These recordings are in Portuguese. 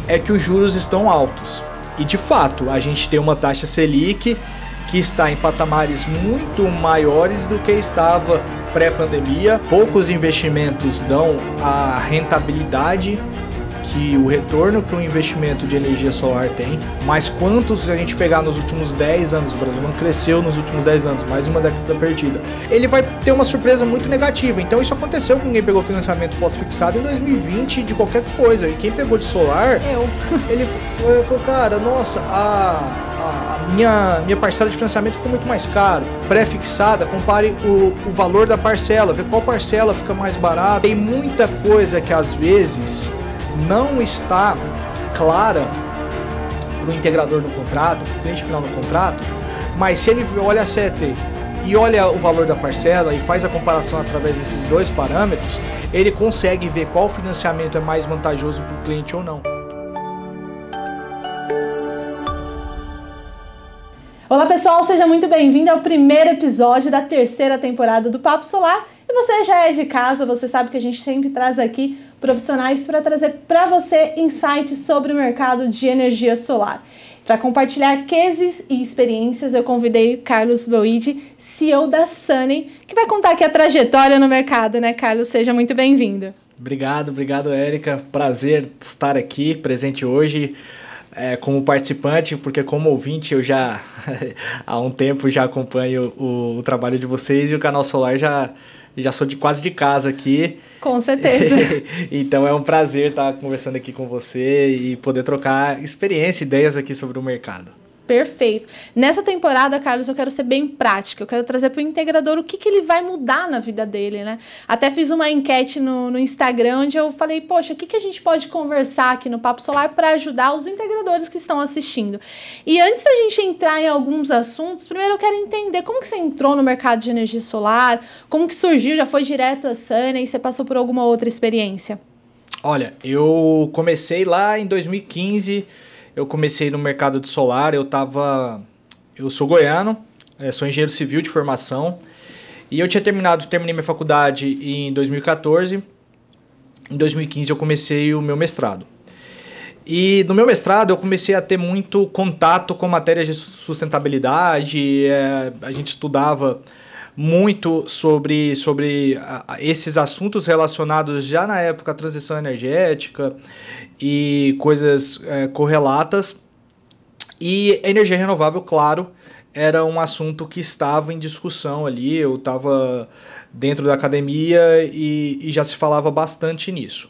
é que os juros estão altos. E de fato, a gente tem uma taxa Selic que está em patamares muito maiores do que estava pré-pandemia. Poucos investimentos dão a rentabilidade que o retorno que um investimento de energia solar tem, mas quantos a gente pegar nos últimos 10 anos, o Brasil não cresceu nos últimos 10 anos, mais uma década perdida, ele vai ter uma surpresa muito negativa. Então isso aconteceu com quem pegou financiamento pós-fixado em 2020 de qualquer coisa, e quem pegou de solar, ele falou, cara, nossa, a minha parcela de financiamento ficou muito mais caro. Pré-fixada, compare o valor da parcela, vê qual parcela fica mais barata. Tem muita coisa que às vezes não está clara para o integrador no contrato, para o cliente final no contrato, mas se ele olha a CET e olha o valor da parcela e faz a comparação através desses dois parâmetros, ele consegue ver qual financiamento é mais vantajoso para o cliente ou não. Olá pessoal, seja muito bem-vindo ao primeiro episódio da terceira temporada do Papo Solar. E você já é de casa, você sabe que a gente sempre traz aqui profissionais para trazer para você insights sobre o mercado de energia solar. Para compartilhar cases e experiências, eu convidei o Carlos Boide, CEO da Sunny, que vai contar aqui a trajetória no mercado, né, Carlos? Seja muito bem-vindo. Obrigado, Érica. Prazer estar aqui, presente hoje. Como participante, porque como ouvinte eu já há um tempo já acompanho o trabalho de vocês e o canal Solar já sou quase de casa aqui. Com certeza. Então é um prazer estar conversando aqui com você e poder trocar experiência, ideias aqui sobre o mercado. Perfeito. Nessa temporada, Carlos, eu quero ser bem prática. Eu quero trazer para o integrador o que ele vai mudar na vida dele, né? Até fiz uma enquete no Instagram onde eu falei, poxa, o que a gente pode conversar aqui no Papo Solar para ajudar os integradores que estão assistindo? E antes da gente entrar em alguns assuntos, primeiro eu quero entender como que você entrou no mercado de energia solar, como que surgiu, já foi direto a Sunny e você passou por alguma outra experiência? Olha, eu comecei lá em 2015. Eu comecei no mercado de solar, eu sou goiano, sou engenheiro civil de formação, e eu terminei minha faculdade em 2014, em 2015 eu comecei o meu mestrado. E no meu mestrado eu comecei a ter muito contato com matérias de sustentabilidade, a gente estudava muito sobre esses assuntos relacionados já na época à transição energética e coisas correlatas. E energia renovável, claro, era um assunto que estava em discussão ali, eu estava dentro da academia e já se falava bastante nisso.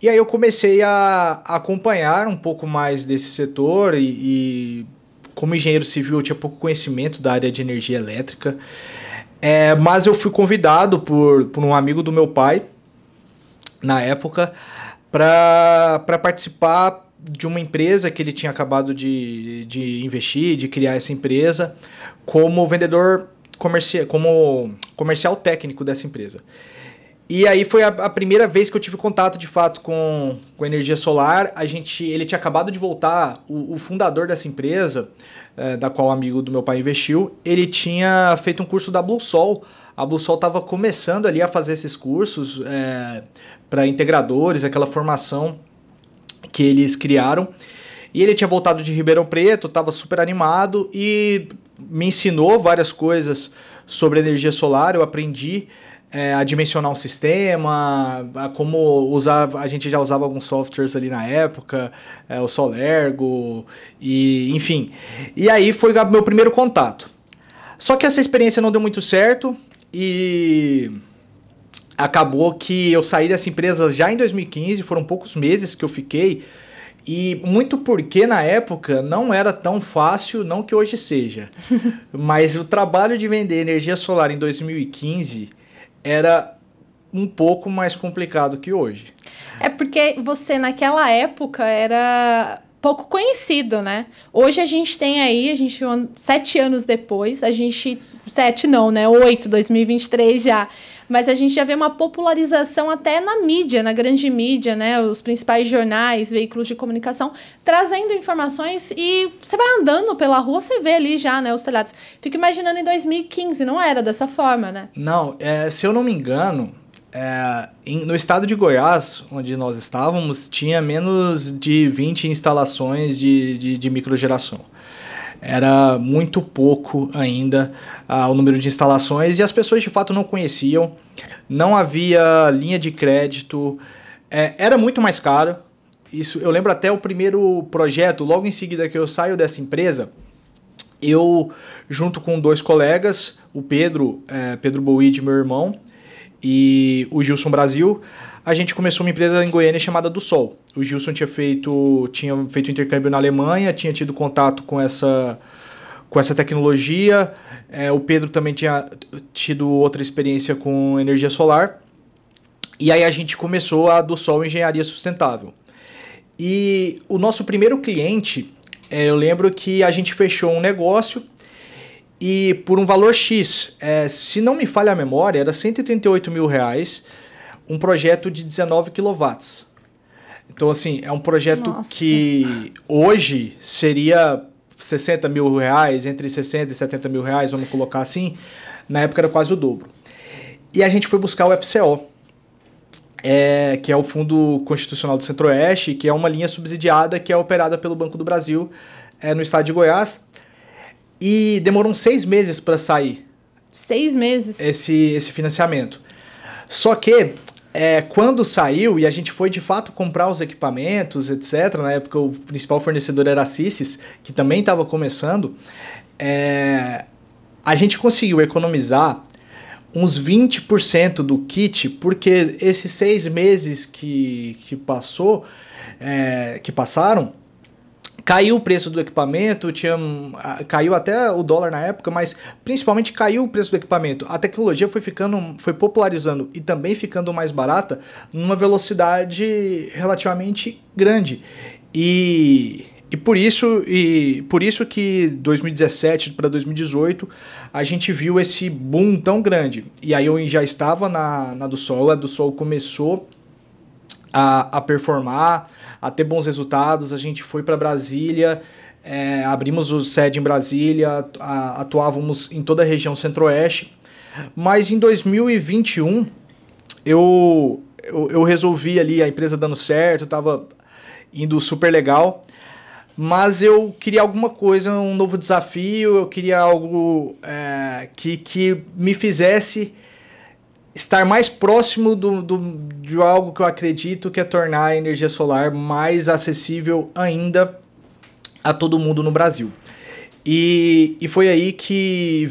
E aí eu comecei a acompanhar um pouco mais desse setor e como engenheiro civil eu tinha pouco conhecimento da área de energia elétrica. Mas eu fui convidado por um amigo do meu pai, na época, para participar de uma empresa que ele tinha acabado de investir, de criar essa empresa, como vendedor comercial, como comercial técnico dessa empresa. E aí foi a primeira vez que eu tive contato de fato com energia solar. Ele tinha acabado de voltar, o fundador dessa empresa, da qual um amigo do meu pai investiu, ele tinha feito um curso da BlueSol. A BlueSol estava começando ali a fazer esses cursos para integradores, aquela formação que eles criaram. E ele tinha voltado de Ribeirão Preto, estava super animado e me ensinou várias coisas sobre energia solar. Eu aprendi a dimensionar um sistema, a como usar, a gente já usava alguns softwares ali na época, o Solergo, e enfim. E aí foi o meu primeiro contato. Só que essa experiência não deu muito certo e acabou que eu saí dessa empresa já em 2015, foram poucos meses que eu fiquei, e muito porque na época não era tão fácil, não que hoje seja, mas o trabalho de vender energia solar em 2015 era um pouco mais complicado que hoje. É porque você, naquela época, era pouco conhecido, né? Hoje a gente tem aí, 7 anos depois, 7 não, né? 8, 2023 já. Mas a gente já vê uma popularização até na mídia, na grande mídia, né? Os principais jornais, veículos de comunicação, trazendo informações e você vai andando pela rua, você vê ali já, né, os telhados. Fico imaginando em 2015, não era dessa forma, né? Não, se eu não me engano, No estado de Goiás, onde nós estávamos, tinha menos de 20 instalações de microgeração. Era muito pouco ainda o número de instalações e as pessoas de fato não conheciam, não havia linha de crédito, era muito mais caro. Isso, eu lembro até o primeiro projeto, logo em seguida que eu saio dessa empresa, eu, junto com 2 colegas, o Pedro Boide, meu irmão, e o Gilson Brasil, a gente começou uma empresa em Goiânia chamada Do Sol. O Gilson tinha feito intercâmbio na Alemanha, tinha tido contato com essa tecnologia. O Pedro também tinha tido outra experiência com energia solar. E aí a gente começou a Do Sol Engenharia Sustentável. E o nosso primeiro cliente, eu lembro que a gente fechou um negócio e por um valor X, se não me falha a memória, era R$138 mil, um projeto de 19 kW. Então, assim, é um projeto que hoje seria R$60 mil, entre 60 e 70 mil reais, vamos colocar assim. Na época era quase o dobro. E a gente foi buscar o FCO, que é o Fundo Constitucional do Centro-Oeste, que é uma linha subsidiada que é operada pelo Banco do Brasil no estado de Goiás. E demorou uns 6 meses para sair. 6 meses? Esse financiamento. Só que, quando saiu e a gente foi de fato comprar os equipamentos, etc., na época o principal fornecedor era a Sysys, que também estava começando, a gente conseguiu economizar uns 20% do kit, porque esses 6 meses que passaram, caiu o preço do equipamento, caiu até o dólar na época, mas principalmente caiu o preço do equipamento. A tecnologia foi popularizando e também ficando mais barata numa velocidade relativamente grande. E por isso que 2017 para 2018 a gente viu esse boom tão grande. E aí eu já estava na Do Sol, a Do Sol começou a performar, a ter bons resultados. A gente foi para Brasília, abrimos o sede em Brasília, atuávamos em toda a região centro-oeste, mas em 2021 eu resolvi ali, a empresa dando certo, estava indo super legal, mas eu queria alguma coisa, um novo desafio, eu queria algo que me fizesse estar mais próximo de algo que eu acredito que é tornar a energia solar mais acessível ainda a todo mundo no Brasil. E foi aí que,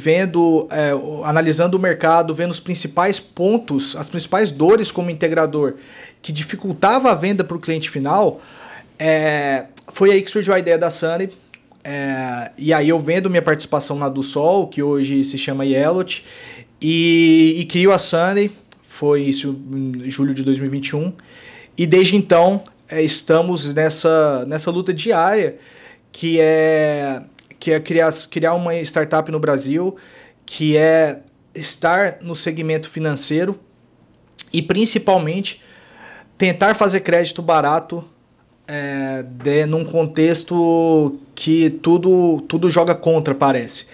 analisando o mercado, vendo os principais pontos, as principais dores como integrador que dificultava a venda para o cliente final, foi aí que surgiu a ideia da Sunny. E aí eu vendo minha participação na Do Sol, que hoje se chama Yellowt, e crio a Sunny, foi isso em julho de 2021, e desde então estamos nessa luta diária, que é criar uma startup no Brasil, que é estar no segmento financeiro e principalmente tentar fazer crédito barato num contexto que tudo joga contra, parece.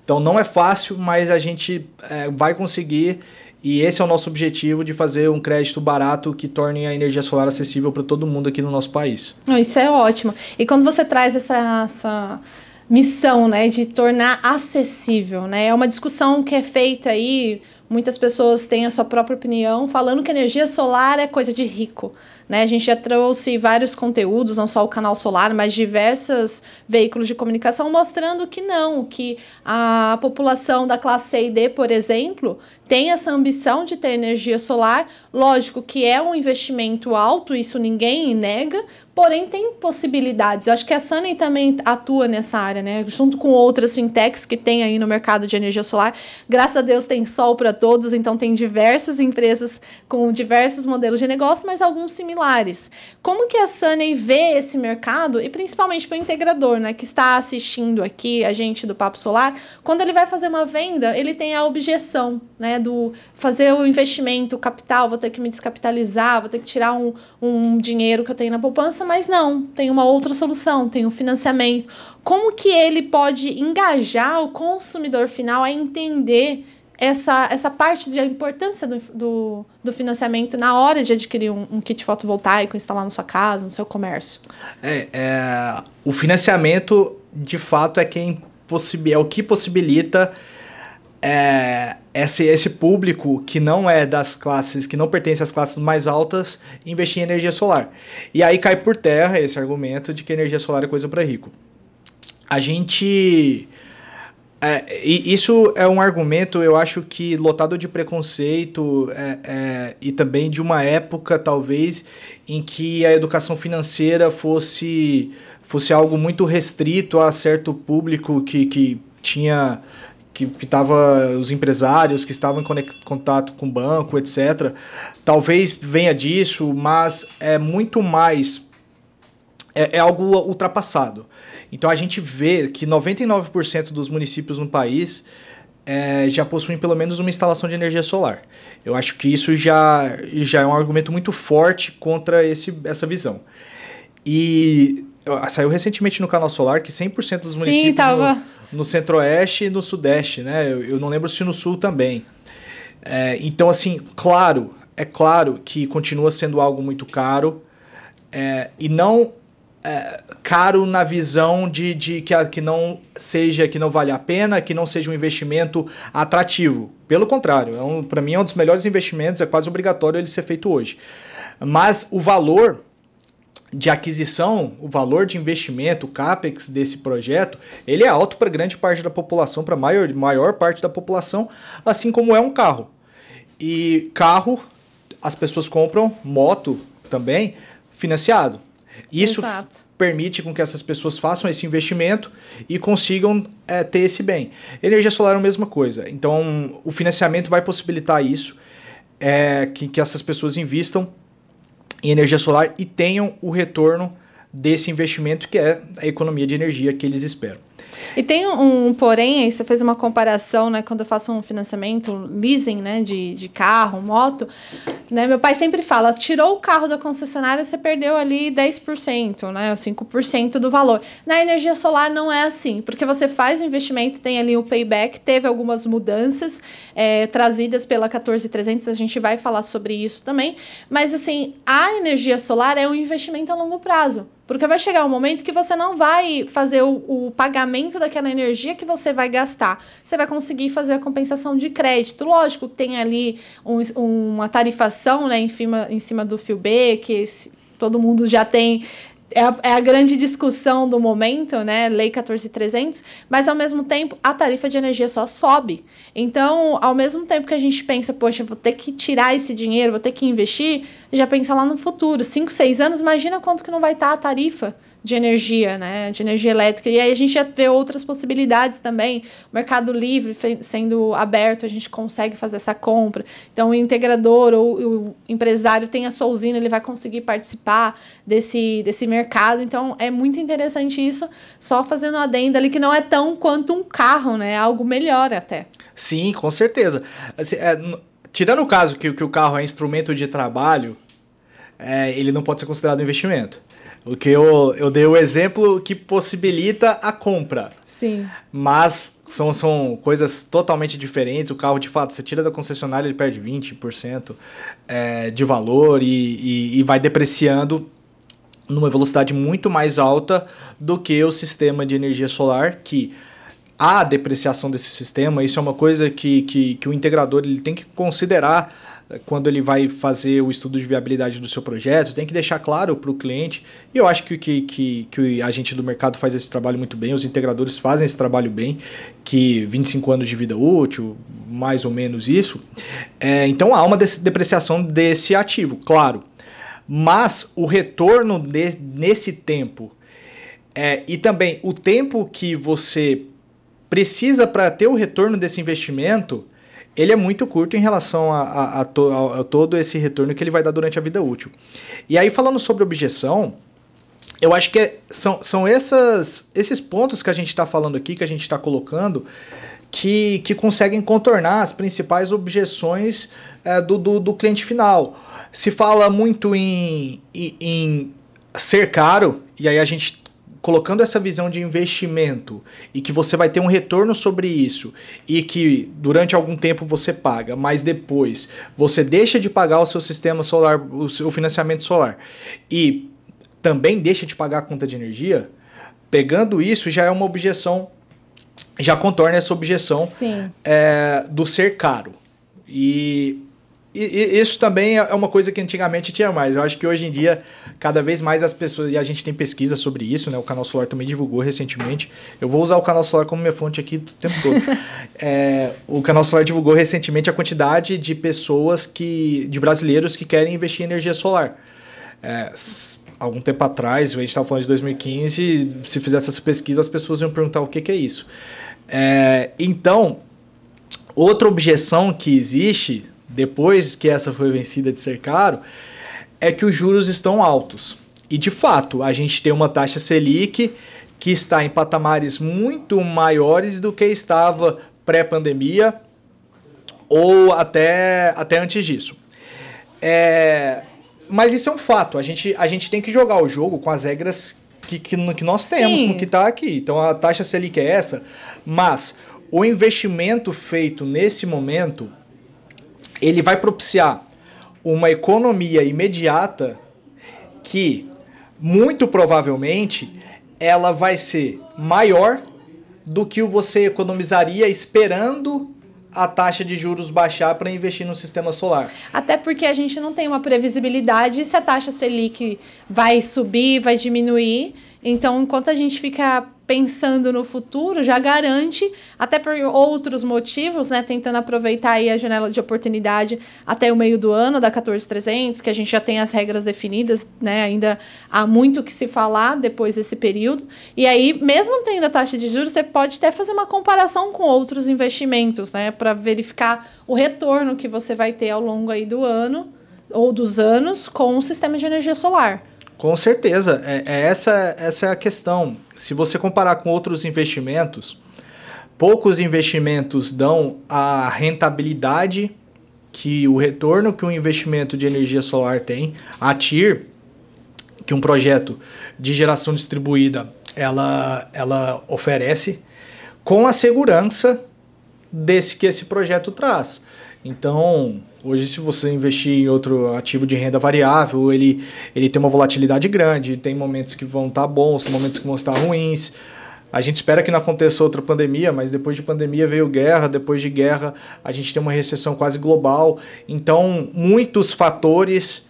Então não é fácil, mas a gente vai conseguir, e esse é o nosso objetivo, de fazer um crédito barato que torne a energia solar acessível para todo mundo aqui no nosso país. Isso é ótimo. E quando você traz essa missão, né, de tornar acessível, né, é uma discussão que é feita aí, muitas pessoas têm a sua própria opinião, falando que energia solar é coisa de rico. Né? A gente já trouxe vários conteúdos, não só o Canal Solar, mas diversos veículos de comunicação mostrando que não, que a população da classe C e D, por exemplo, tem essa ambição de ter energia solar. Lógico que é um investimento alto, isso ninguém nega, porém tem possibilidades. Eu acho que a Sunny também atua nessa área, né? Junto com outras fintechs que tem aí no mercado de energia solar. Graças a Deus tem sol para todos, então tem diversas empresas com diversos modelos de negócio, mas alguns similares. Como que a Sunny vê esse mercado, e principalmente para o integrador, né, que está assistindo aqui a gente do Papo Solar, quando ele vai fazer uma venda, ele tem a objeção, né, do fazer o investimento, o capital, vou ter que me descapitalizar, vou ter que tirar um dinheiro que eu tenho na poupança, mas não, tem uma outra solução, tem um financiamento. Como que ele pode engajar o consumidor final a entender essa parte da importância do financiamento na hora de adquirir um kit fotovoltaico, instalar na sua casa, no seu comércio? O financiamento, de fato, é o que possibilita esse público que não é das classes, que não pertence às classes mais altas, investir em energia solar. E aí cai por terra esse argumento de que energia solar é coisa para rico. Isso é um argumento, eu acho que lotado de preconceito e também de uma época, talvez, em que a educação financeira fosse algo muito restrito a certo público que tinha... que estava os empresários que estavam em contato com o banco, etc. Talvez venha disso, mas é muito mais... É algo ultrapassado. Então, a gente vê que 99% dos municípios no país já possuem pelo menos uma instalação de energia solar. Eu acho que isso já é um argumento muito forte contra essa visão. E saiu recentemente no Canal Solar que 100% dos municípios no Centro-Oeste e no Sudeste, né? Eu não lembro se no Sul também. Então, assim, é claro que continua sendo algo muito caro e não... caro na visão de que não vale a pena, que não seja um investimento atrativo. Pelo contrário, para mim é um dos melhores investimentos, é quase obrigatório ele ser feito hoje. Mas o valor de aquisição, o valor de investimento, o CAPEX desse projeto, ele é alto para grande parte da população, para a maior parte da população, assim como é um carro. E carro, as pessoas compram, moto também, financiado. Isso permite com que essas pessoas façam esse investimento e consigam ter esse bem. Energia solar é a mesma coisa. Então, o financiamento vai possibilitar isso, que essas pessoas invistam em energia solar e tenham o retorno desse investimento, que é a economia de energia que eles esperam. E tem porém, aí você fez uma comparação, né, quando eu faço um financiamento, leasing, né, de carro, moto, né, meu pai sempre fala, tirou o carro da concessionária, você perdeu ali 10%, né, 5% do valor. Na energia solar não é assim, porque você faz o investimento, tem ali o payback, teve algumas mudanças trazidas pela 14300, a gente vai falar sobre isso também, mas assim, a energia solar é um investimento a longo prazo. Porque vai chegar um momento que você não vai fazer o pagamento daquela energia que você vai gastar. Você vai conseguir fazer a compensação de crédito. Lógico que tem ali uma tarifação, né, em cima do FIOB, que todo mundo já tem... É a grande discussão do momento, né? Lei 14.300, mas ao mesmo tempo a tarifa de energia só sobe. Então, ao mesmo tempo que a gente pensa, poxa, vou ter que tirar esse dinheiro, vou ter que investir, já pensa lá no futuro. 5, 6 anos, imagina quanto que não vai estar a tarifa de energia, né? De energia elétrica. E aí a gente já vê outras possibilidades também. O Mercado Livre sendo aberto, a gente consegue fazer essa compra. Então, o integrador ou o empresário tem a sua usina, ele vai conseguir participar desse mercado. Então, é muito interessante isso, só fazendo uma adenda ali, que não é tão quanto um carro, né? É algo melhor até. Sim, com certeza. Assim, tirando o caso que o carro é instrumento de trabalho, ele não pode ser considerado investimento. O que eu dei o exemplo que possibilita a compra. Sim. Mas são coisas totalmente diferentes. O carro, de fato, você tira da concessionária, ele perde 20% de valor e vai depreciando numa velocidade muito mais alta do que o sistema de energia solar, que a depreciação desse sistema, isso é uma coisa que o integrador ele tem que considerar quando ele vai fazer o estudo de viabilidade do seu projeto, tem que deixar claro para o cliente, e eu acho que a gente do mercado faz esse trabalho muito bem, os integradores fazem esse trabalho bem, que 25 anos de vida útil, mais ou menos isso, então há uma depreciação desse ativo, claro, mas o retorno nesse tempo, e também o tempo que você precisa para ter o retorno desse investimento, ele é muito curto em relação a todo esse retorno que ele vai dar durante a vida útil. E aí, falando sobre objeção, eu acho que são esses pontos que a gente está falando aqui, que a gente está colocando, que conseguem contornar as principais objeções do cliente final. Se fala muito em ser caro, e aí a gente colocando essa visão de investimento e que você vai ter um retorno sobre isso e que durante algum tempo você paga, mas depois você deixa de pagar o seu sistema solar, o seu financiamento solar e também deixa de pagar a conta de energia, pegando isso já é uma objeção, já contorna essa objeção do ser caro. E isso também é uma coisa que antigamente tinha mais. Eu acho que hoje em dia, cada vez mais as pessoas... E a gente tem pesquisa sobre isso, né? O Canal Solar também divulgou recentemente. Eu vou usar o Canal Solar como minha fonte aqui o tempo todo. O Canal Solar divulgou recentemente a quantidade de pessoas de brasileiros que querem investir em energia solar. Algum tempo atrás, a gente estava falando de 2015, se fizesse essa pesquisa, as pessoas iam perguntar o que é isso. Então, outra objeção que existe, depois que essa foi vencida de ser caro, é que os juros estão altos. E, de fato, a gente tem uma taxa Selic que está em patamares muito maiores do que estava pré-pandemia ou até antes disso. Mas isso é um fato. A gente tem que jogar o jogo com as regras que nós temos, no que está aqui. Então, a taxa Selic é essa, mas o investimento feito nesse momento, ele vai propiciar uma economia imediata que, muito provavelmente, ela vai ser maior do que você economizaria esperando a taxa de juros baixar para investir no sistema solar. Até porque a gente não tem uma previsibilidade se a taxa Selic vai subir, vai diminuir. Então, enquanto a gente fica pensando no futuro, já garante, até por outros motivos, né, tentando aproveitar aí a janela de oportunidade até o meio do ano da 14.300, que a gente já tem as regras definidas, né, ainda há muito o que se falar depois desse período. E aí, mesmo tendo a taxa de juros, você pode até fazer uma comparação com outros investimentos, né, para verificar o retorno que você vai ter ao longo aí do ano ou dos anos com o sistema de energia solar. Com certeza, essa é a questão. Se você comparar com outros investimentos, poucos investimentos dão a rentabilidade que o retorno que um investimento de energia solar tem. A TIR, que um projeto de geração distribuída, ela oferece com a segurança que esse projeto traz. Então, hoje, se você investir em outro ativo de renda variável, ele tem uma volatilidade grande, tem momentos que vão estar bons, momentos que vão estar ruins. A gente espera que não aconteça outra pandemia, mas depois de pandemia veio guerra, depois de guerra a gente tem uma recessão quase global. Então, muitos fatores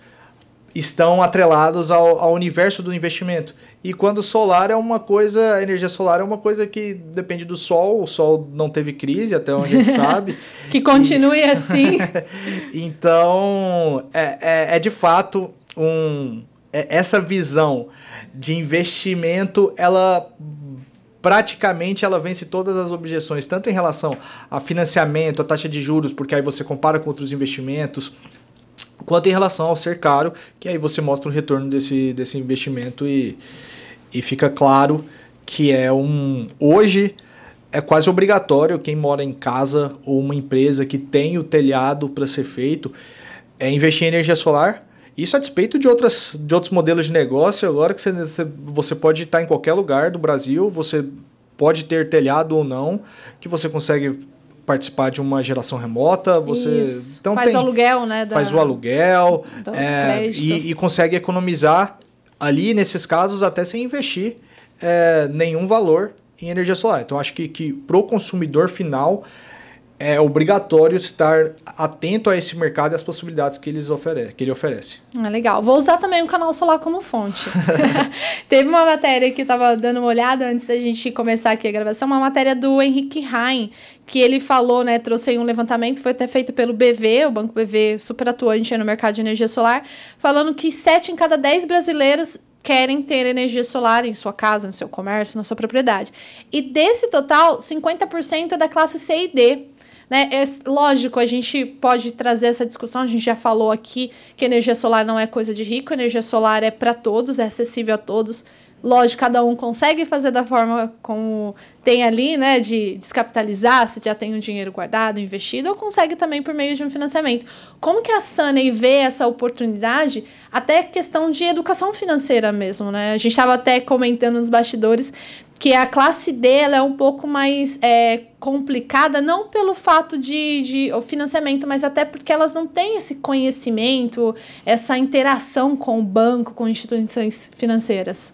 estão atrelados ao universo do investimento. E quando o solar é uma coisa, a energia solar é uma coisa que depende do sol, o sol não teve crise, até onde a gente sabe. Que continue assim. Então, de fato, essa visão de investimento, ela praticamente ela vence todas as objeções, tanto em relação a financiamento, a taxa de juros, porque aí você compara com outros investimentos, quanto em relação ao ser caro, que aí você mostra o retorno desse investimento e fica claro que hoje é quase obrigatório quem mora em casa ou uma empresa que tem o telhado para ser feito investir em energia solar. Isso a despeito de outros modelos de negócio, agora que você pode estar em qualquer lugar do Brasil, você pode ter telhado ou não, que você consegue participar de uma geração remota, então faz o aluguel, né? Faz o aluguel e consegue economizar ali, nesses casos, até sem investir nenhum valor em energia solar. Então, acho que para o consumidor final é obrigatório estar atento a esse mercado e as possibilidades que ele oferece. Legal. Vou usar também o Canal Solar como fonte. Teve uma matéria que eu estava dando uma olhada antes da gente começar aqui a gravação, uma matéria do Henrique Hein, que ele falou, né, trouxe aí um levantamento, foi até feito pelo BV, o Banco BV, super atuante no mercado de energia solar, falando que 7 em cada 10 brasileiros querem ter energia solar em sua casa, no seu comércio, na sua propriedade. E desse total, 50% é da classe C e D. Né? Lógico, a gente pode trazer essa discussão, a gente já falou aqui que energia solar não é coisa de rico, energia solar é para todos, é acessível a todos, Lógico, cada um consegue fazer da forma como tem ali, né, de descapitalizar, se já tem um dinheiro guardado, investido, ou consegue também por meio de um financiamento. Como que a Sunny vê essa oportunidade? Até questão de educação financeira mesmo, né? A gente estava até comentando nos bastidores que a classe D ela é um pouco mais complicada, não pelo fato de financiamento, mas até porque elas não têm esse conhecimento, essa interação com o banco, com instituições financeiras.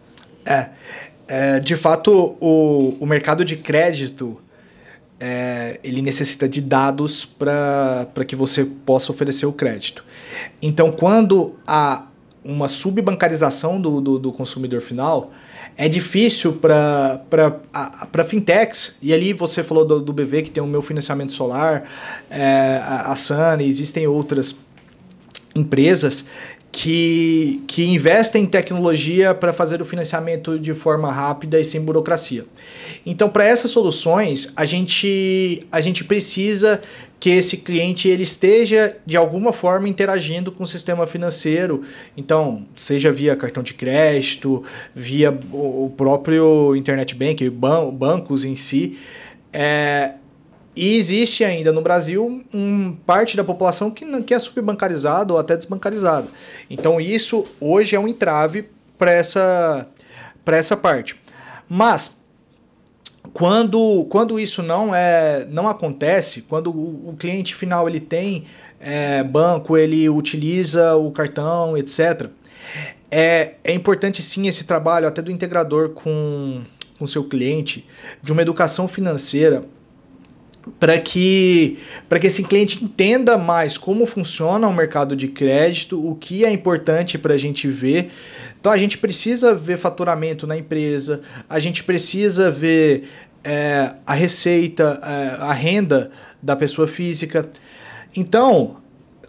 De fato, o mercado de crédito, ele necessita de dados para que você possa oferecer o crédito. Então, quando há uma subbancarização do consumidor final, é difícil para fintechs, e ali você falou do BV, que tem o Meu Financiamento Solar, a Sunny, existem outras empresas que investem em tecnologia para fazer o financiamento de forma rápida e sem burocracia. Então, para essas soluções, a gente precisa que esse cliente ele esteja, de alguma forma, interagindo com o sistema financeiro. Então, seja via cartão de crédito, via o próprio internet banking, bancos em si. E existe ainda no Brasil parte da população que é subbancarizada ou até desbancarizada. Então isso hoje é um entrave para essa parte. Mas quando isso não acontece, quando o cliente final ele tem banco, ele utiliza o cartão, etc., é importante sim esse trabalho até do integrador com o seu cliente, de uma educação financeira, para que esse cliente entenda mais como funciona o mercado de crédito, o que é importante para a gente ver. Então a gente precisa ver faturamento na empresa, a gente precisa ver a receita, a renda da pessoa física. Então,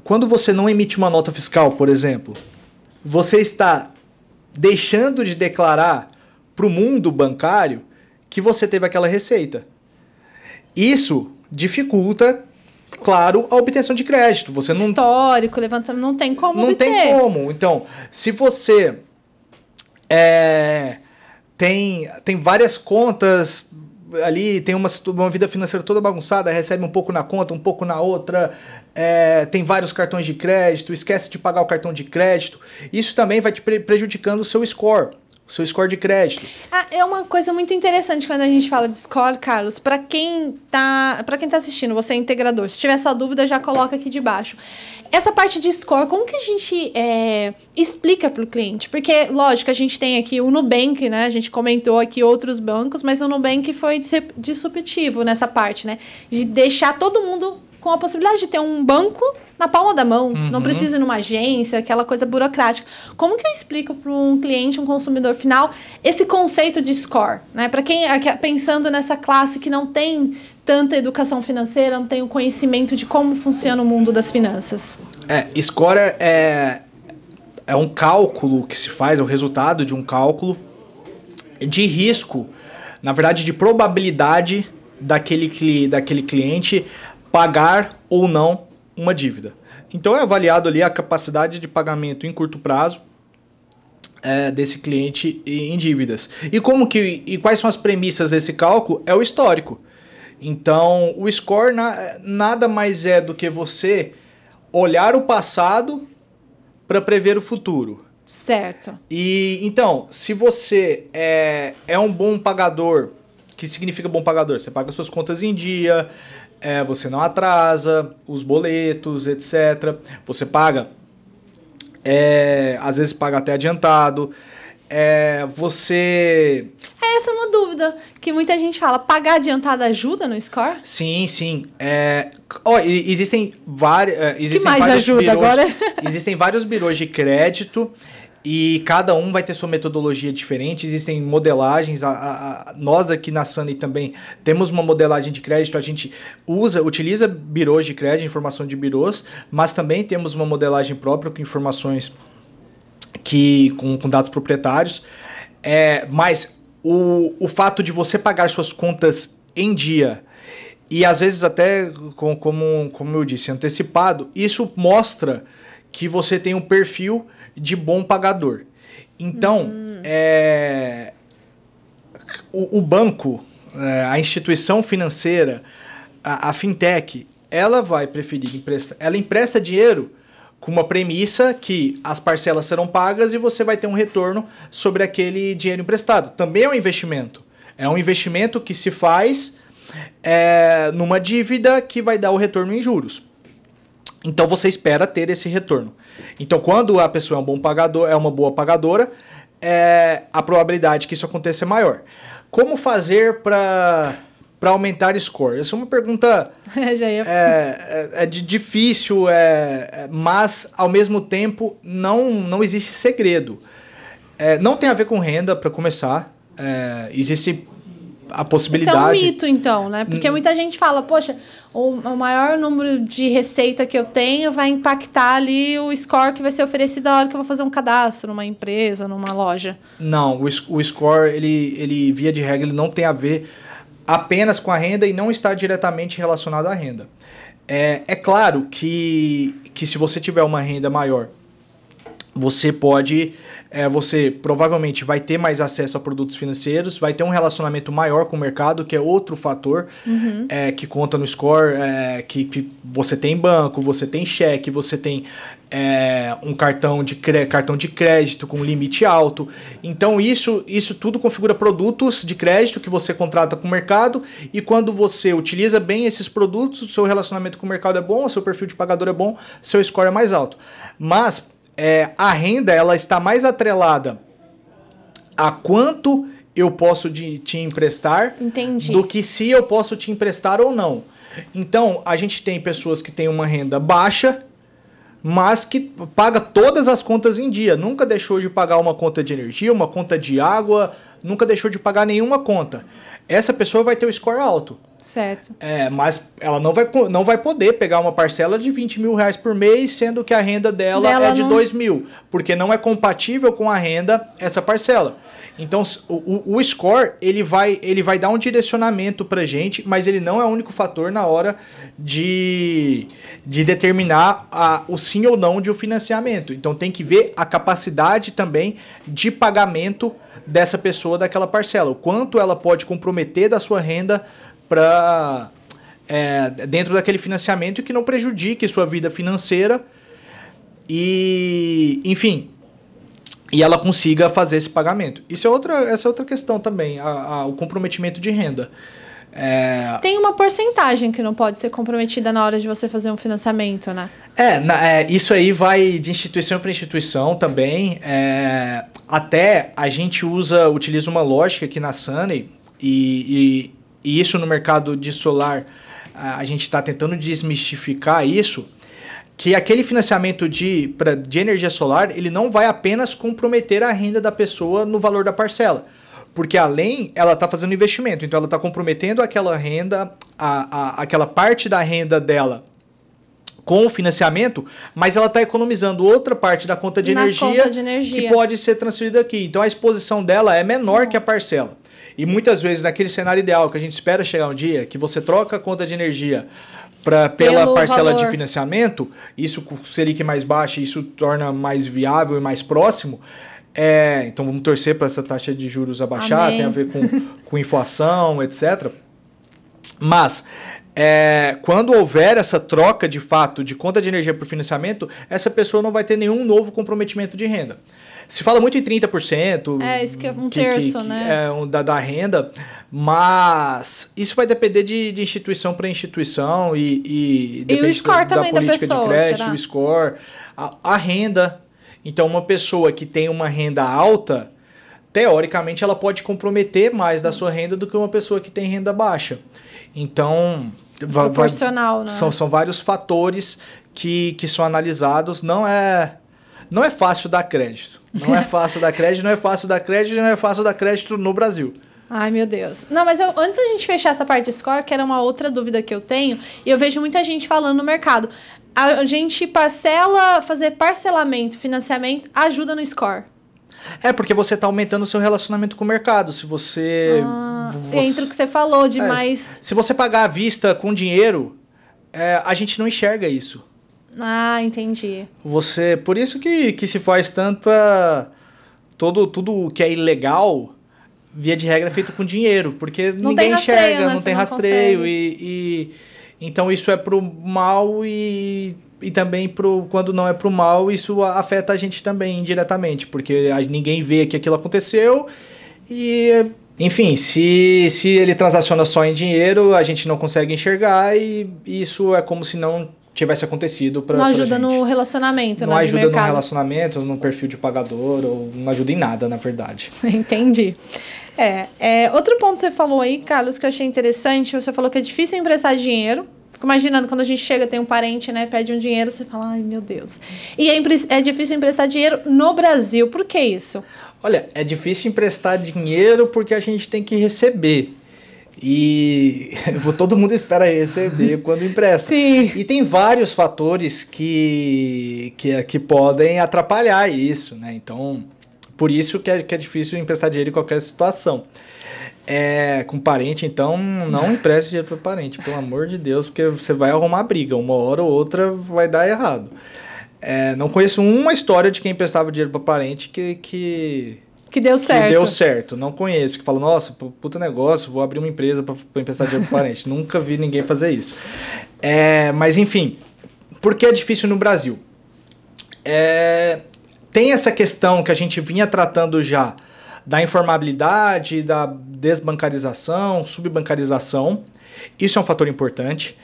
quando você não emite uma nota fiscal, por exemplo, você está deixando de declarar para o mundo bancário que você teve aquela receita. Isso dificulta, claro, a obtenção de crédito. Você não... Histórico, levantamento, não tem como Não obter. tem como. Então, se você tem várias contas ali, tem uma vida financeira toda bagunçada, recebe um pouco na conta, um pouco na outra, tem vários cartões de crédito, esquece de pagar o cartão de crédito, isso também vai te prejudicando o seu score de crédito. É uma coisa muito interessante quando a gente fala de score, Carlos. Para quem tá assistindo, você é integrador, se tiver sua dúvida, já coloca aqui de baixo. Essa parte de score, como que a gente explica para o cliente? Porque, lógico, a gente tem aqui o Nubank, né? A gente comentou aqui outros bancos, mas o Nubank foi disruptivo nessa parte, né? De deixar todo mundo com a possibilidade de ter um banco na palma da mão, não precisa ir numa agência, aquela coisa burocrática. Como que eu explico para um cliente, um consumidor final, esse conceito de score? Né? Para quem pensando nessa classe que não tem tanta educação financeira, não tem o conhecimento de como funciona o mundo das finanças. Score é um cálculo que se faz, é o resultado de um cálculo de risco, na verdade de probabilidade daquele cliente pagar ou não uma dívida. Então é avaliado ali a capacidade de pagamento em curto prazo desse cliente em dívidas. E quais são as premissas desse cálculo? É o histórico. Então o score nada mais é do que você olhar o passado para prever o futuro. Certo. E então, se você é um bom pagador, que significa bom pagador? Você paga suas contas em dia, você não atrasa os boletos, etc. Você paga, às vezes paga até adiantado. Essa é uma dúvida que muita gente fala. Pagar adiantado ajuda no score? Sim, sim. Existem vários ajuda birôs, agora? Existem vários birôs de crédito. E cada um vai ter sua metodologia diferente, existem modelagens, nós aqui na Sunny também temos uma modelagem de crédito, a gente utiliza birôs de crédito, informação de birôs, mas também temos uma modelagem própria com informações com dados proprietários, mas o fato de você pagar suas contas em dia, e às vezes até, como eu disse, antecipado, isso mostra que você tem um perfil de bom pagador. Então, o banco, a instituição financeira, a fintech, ela vai preferir emprestar. Ela empresta dinheiro com uma premissa que as parcelas serão pagas e você vai ter um retorno sobre aquele dinheiro emprestado. Também é um investimento. É um investimento que se faz numa dívida que vai dar o retorno em juros. Então você espera ter esse retorno. Então, quando a pessoa é um bom pagador, é uma boa pagadora, a probabilidade que isso aconteça é maior. Como fazer para aumentar score? Essa é uma pergunta difícil, mas ao mesmo tempo não existe segredo. Não tem a ver com renda, para começar. Existe a possibilidade... Isso é um mito, então, né? Porque muita gente fala, poxa, o maior número de receita que eu tenho vai impactar ali o score que vai ser oferecido na hora que eu vou fazer um cadastro numa empresa, numa loja. Não, o score, ele via de regra, ele não tem a ver apenas com a renda e não está diretamente relacionado à renda. É claro que se você tiver uma renda maior, você provavelmente vai ter mais acesso a produtos financeiros, vai ter um relacionamento maior com o mercado, que é outro fator que conta no score, que você tem banco, você tem cheque, você tem um cartão de crédito com limite alto. Então isso tudo configura produtos de crédito que você contrata com o mercado, e quando você utiliza bem esses produtos, o seu relacionamento com o mercado é bom, o seu perfil de pagador é bom, seu score é mais alto. Mas a renda, ela está mais atrelada a quanto eu posso te emprestar. Entendi. Do que se eu posso te emprestar ou não. Então, a gente tem pessoas que têm uma renda baixa, mas que paga todas as contas em dia. Nunca deixou de pagar uma conta de energia, uma conta de água, nunca deixou de pagar nenhuma conta. Essa pessoa vai ter o score alto. Certo. Mas ela não vai poder pegar uma parcela de 20 mil reais por mês, sendo que a renda dela é de 2 mil, porque não é compatível com a renda essa parcela. Então, o score, ele vai dar um direcionamento pra gente, mas ele não é o único fator na hora de determinar o sim ou não de um financiamento. Então, tem que ver a capacidade também de pagamento dessa pessoa daquela parcela. O quanto ela pode comprometer da sua renda dentro daquele financiamento, que não prejudique sua vida financeira e, enfim, e ela consiga fazer esse pagamento. Essa é outra questão também, o comprometimento de renda. Tem uma porcentagem que não pode ser comprometida na hora de você fazer um financiamento, né? Isso aí vai de instituição para instituição também. Até a gente utiliza uma lógica aqui na Sunny, e isso no mercado de solar, a gente está tentando desmistificar isso, que aquele financiamento de energia solar, ele não vai apenas comprometer a renda da pessoa no valor da parcela. Porque ela está fazendo investimento, então ela está comprometendo aquela renda, aquela parte da renda dela com o financiamento, mas ela está economizando outra parte da conta de energia que pode ser transferida aqui. Então a exposição dela é menor que a parcela. E muitas vezes, naquele cenário ideal que a gente espera chegar um dia, que você troca a conta de energia pela parcela de financiamento, isso com o Selic mais baixo, isso torna mais viável e mais próximo. Então vamos torcer para essa taxa de juros abaixar. Amém. Tem a ver com inflação, etc. Mas quando houver essa troca de fato de conta de energia por financiamento, essa pessoa não vai ter nenhum novo comprometimento de renda. Se fala muito em 30%. Isso que é um terço, né? Da renda, mas isso vai depender de instituição para instituição e depende o score também da política pessoa, de crédito, será? o score, a renda. Então, uma pessoa que tem uma renda alta, teoricamente, ela pode comprometer mais da sua renda do que uma pessoa que tem renda baixa. Então, proporcional, né? São vários fatores que são analisados. Não é fácil dar crédito. Não é fácil dar crédito, não é fácil dar crédito, não é fácil dar crédito no Brasil. Ai, meu Deus. Não, mas antes da gente fechar essa parte de score, que era uma outra dúvida que eu tenho, e eu vejo muita gente falando no mercado. A gente fazer parcelamento, financiamento, ajuda no score. Porque você está aumentando o seu relacionamento com o mercado. Se você... Entre o que você falou de mais... Se você pagar à vista com dinheiro, a gente não enxerga isso. Entendi. Por isso que se faz tanta tudo que é ilegal, via de regra, é feito com dinheiro, porque Não ninguém tem rastreio, enxerga, né? não Você tem não rastreio. consegue. Então isso é pro mal e também quando não é pro mal, isso afeta a gente também indiretamente, porque ninguém vê que aquilo aconteceu e, enfim, se ele transaciona só em dinheiro, a gente não consegue enxergar e isso é como se não tivesse acontecido pra Não gente. ajuda no relacionamento, Não né, de ajuda no mercado. relacionamento, no perfil de pagador, ou não ajuda em nada, na verdade. Entendi. Outro ponto que você falou aí, Carlos, que eu achei interessante, você falou que é difícil emprestar dinheiro. Fico imaginando quando a gente chega, tem um parente, né, pede um dinheiro, você fala, ai, meu Deus. E é difícil emprestar dinheiro no Brasil. Por que isso? Olha, é difícil emprestar dinheiro porque a gente tem que receber. E todo mundo espera receber quando empresta. Sim. E tem vários fatores que podem atrapalhar isso, né? Então, por isso que é difícil emprestar dinheiro em qualquer situação. Com parente, então, não empreste dinheiro para parente, pelo amor de Deus, porque você vai arrumar briga. Uma hora ou outra vai dar errado. Não conheço uma história de quem emprestava dinheiro para parente que deu certo. Que deu certo. Não conheço. Que fala, nossa, puta negócio, vou abrir uma empresa para emprestar dinheiro para parente. Nunca vi ninguém fazer isso. Mas, enfim, por que é difícil no Brasil? Tem essa questão que a gente vinha tratando já da informabilidade, da desbancarização, subbancarização. Isso é um fator importante.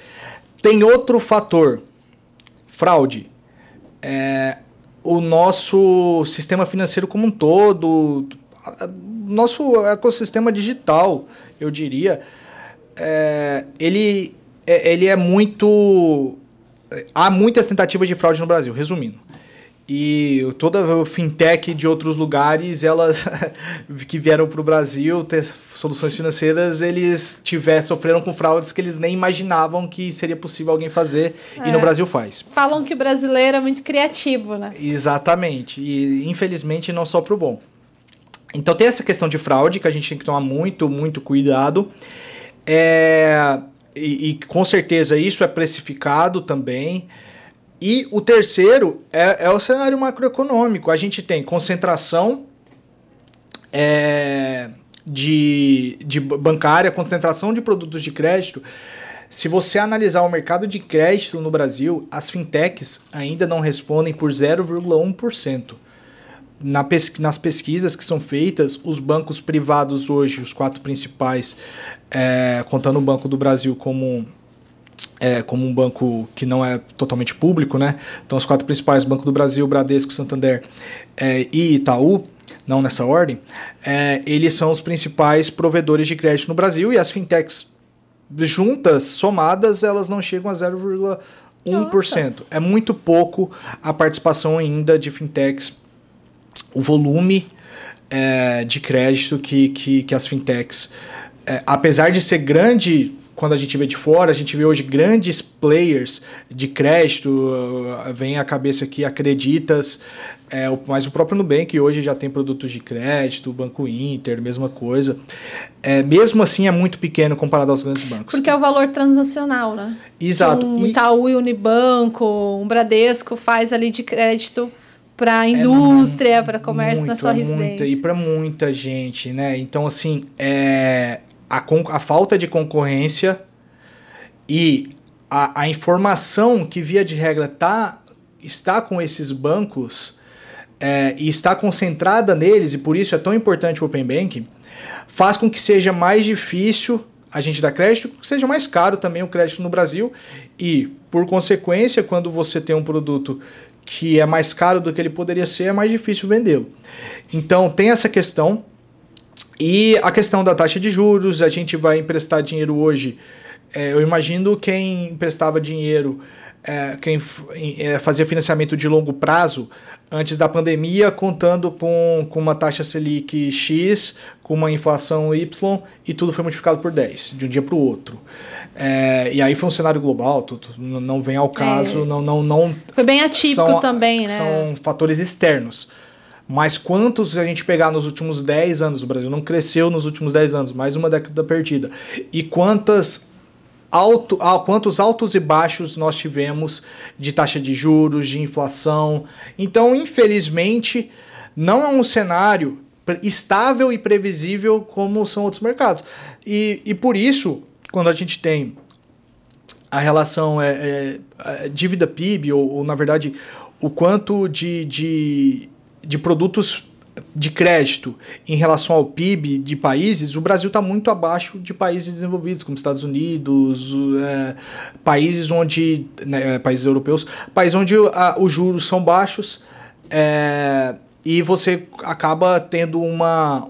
Tem outro fator, fraude. O nosso sistema financeiro como um todo, nosso ecossistema digital, eu diria, ele é muito... Há muitas tentativas de fraude no Brasil, resumindo. E toda fintech de outros lugares, elas que vieram para o Brasil ter soluções financeiras, eles sofreram com fraudes que eles nem imaginavam que seria possível alguém fazer, e no Brasil faz. Falam que o brasileiro é muito criativo, né? Exatamente, e infelizmente não só para o bom. Então tem essa questão de fraude que a gente tem que tomar muito, muito cuidado. E com certeza isso é precificado também. E o terceiro é o cenário macroeconômico. A gente tem concentração de bancária, concentração de produtos de crédito. Se você analisar o mercado de crédito no Brasil, as fintechs ainda não respondem por 0,1%. Nas pesquisas que são feitas, os bancos privados hoje, os 4 principais, contando o Banco do Brasil como um banco que não é totalmente público, né? Então, os 4 principais, Banco do Brasil, Bradesco, Santander e Itaú, não nessa ordem, eles são os principais provedores de crédito no Brasil, e as fintechs juntas, somadas, elas não chegam a 0,1%. É muito pouco a participação ainda de fintechs, o volume de crédito que as fintechs, apesar de ser grande. Quando a gente vê de fora, a gente vê hoje grandes players de crédito, vem à cabeça aqui Acreditas, mas o próprio Nubank hoje já tem produtos de crédito, o Banco Inter, mesma coisa. Mesmo assim é muito pequeno comparado aos grandes bancos. Porque é o valor transacional, né? Exato. Um Itaú e Unibanco, um Bradesco faz ali de crédito para a indústria, para comércio na sua residência. E para muita gente, né? Então, assim, a falta de concorrência e a informação que, via de regra, está com esses bancos e está concentrada neles, e por isso é tão importante o Open Banking, faz com que seja mais difícil a gente dar crédito, que seja mais caro também o crédito no Brasil, e, por consequência, quando você tem um produto que é mais caro do que ele poderia ser, é mais difícil vendê-lo. Então, tem essa questão. E a questão da taxa de juros, a gente vai emprestar dinheiro hoje. Eu imagino quem emprestava dinheiro, quem fazia financiamento de longo prazo antes da pandemia, contando com uma taxa Selic X, com uma inflação Y, e tudo foi multiplicado por 10, de um dia para o outro. E aí foi um cenário global, não vem ao caso. Não, foi bem atípico também, né? São fatores externos. Mas quantos a gente pegar nos últimos 10 anos, o Brasil não cresceu nos últimos 10 anos, mais uma década perdida. E quantos altos e baixos nós tivemos de taxa de juros, de inflação. Então, infelizmente, não é um cenário estável e previsível como são outros mercados. E por isso, quando a gente tem a relação dívida PIB, ou na verdade, o quanto de produtos de crédito em relação ao PIB de países, o Brasil está muito abaixo de países desenvolvidos, como Estados Unidos, países onde, né, países europeus, países onde os juros são baixos, e você acaba tendo uma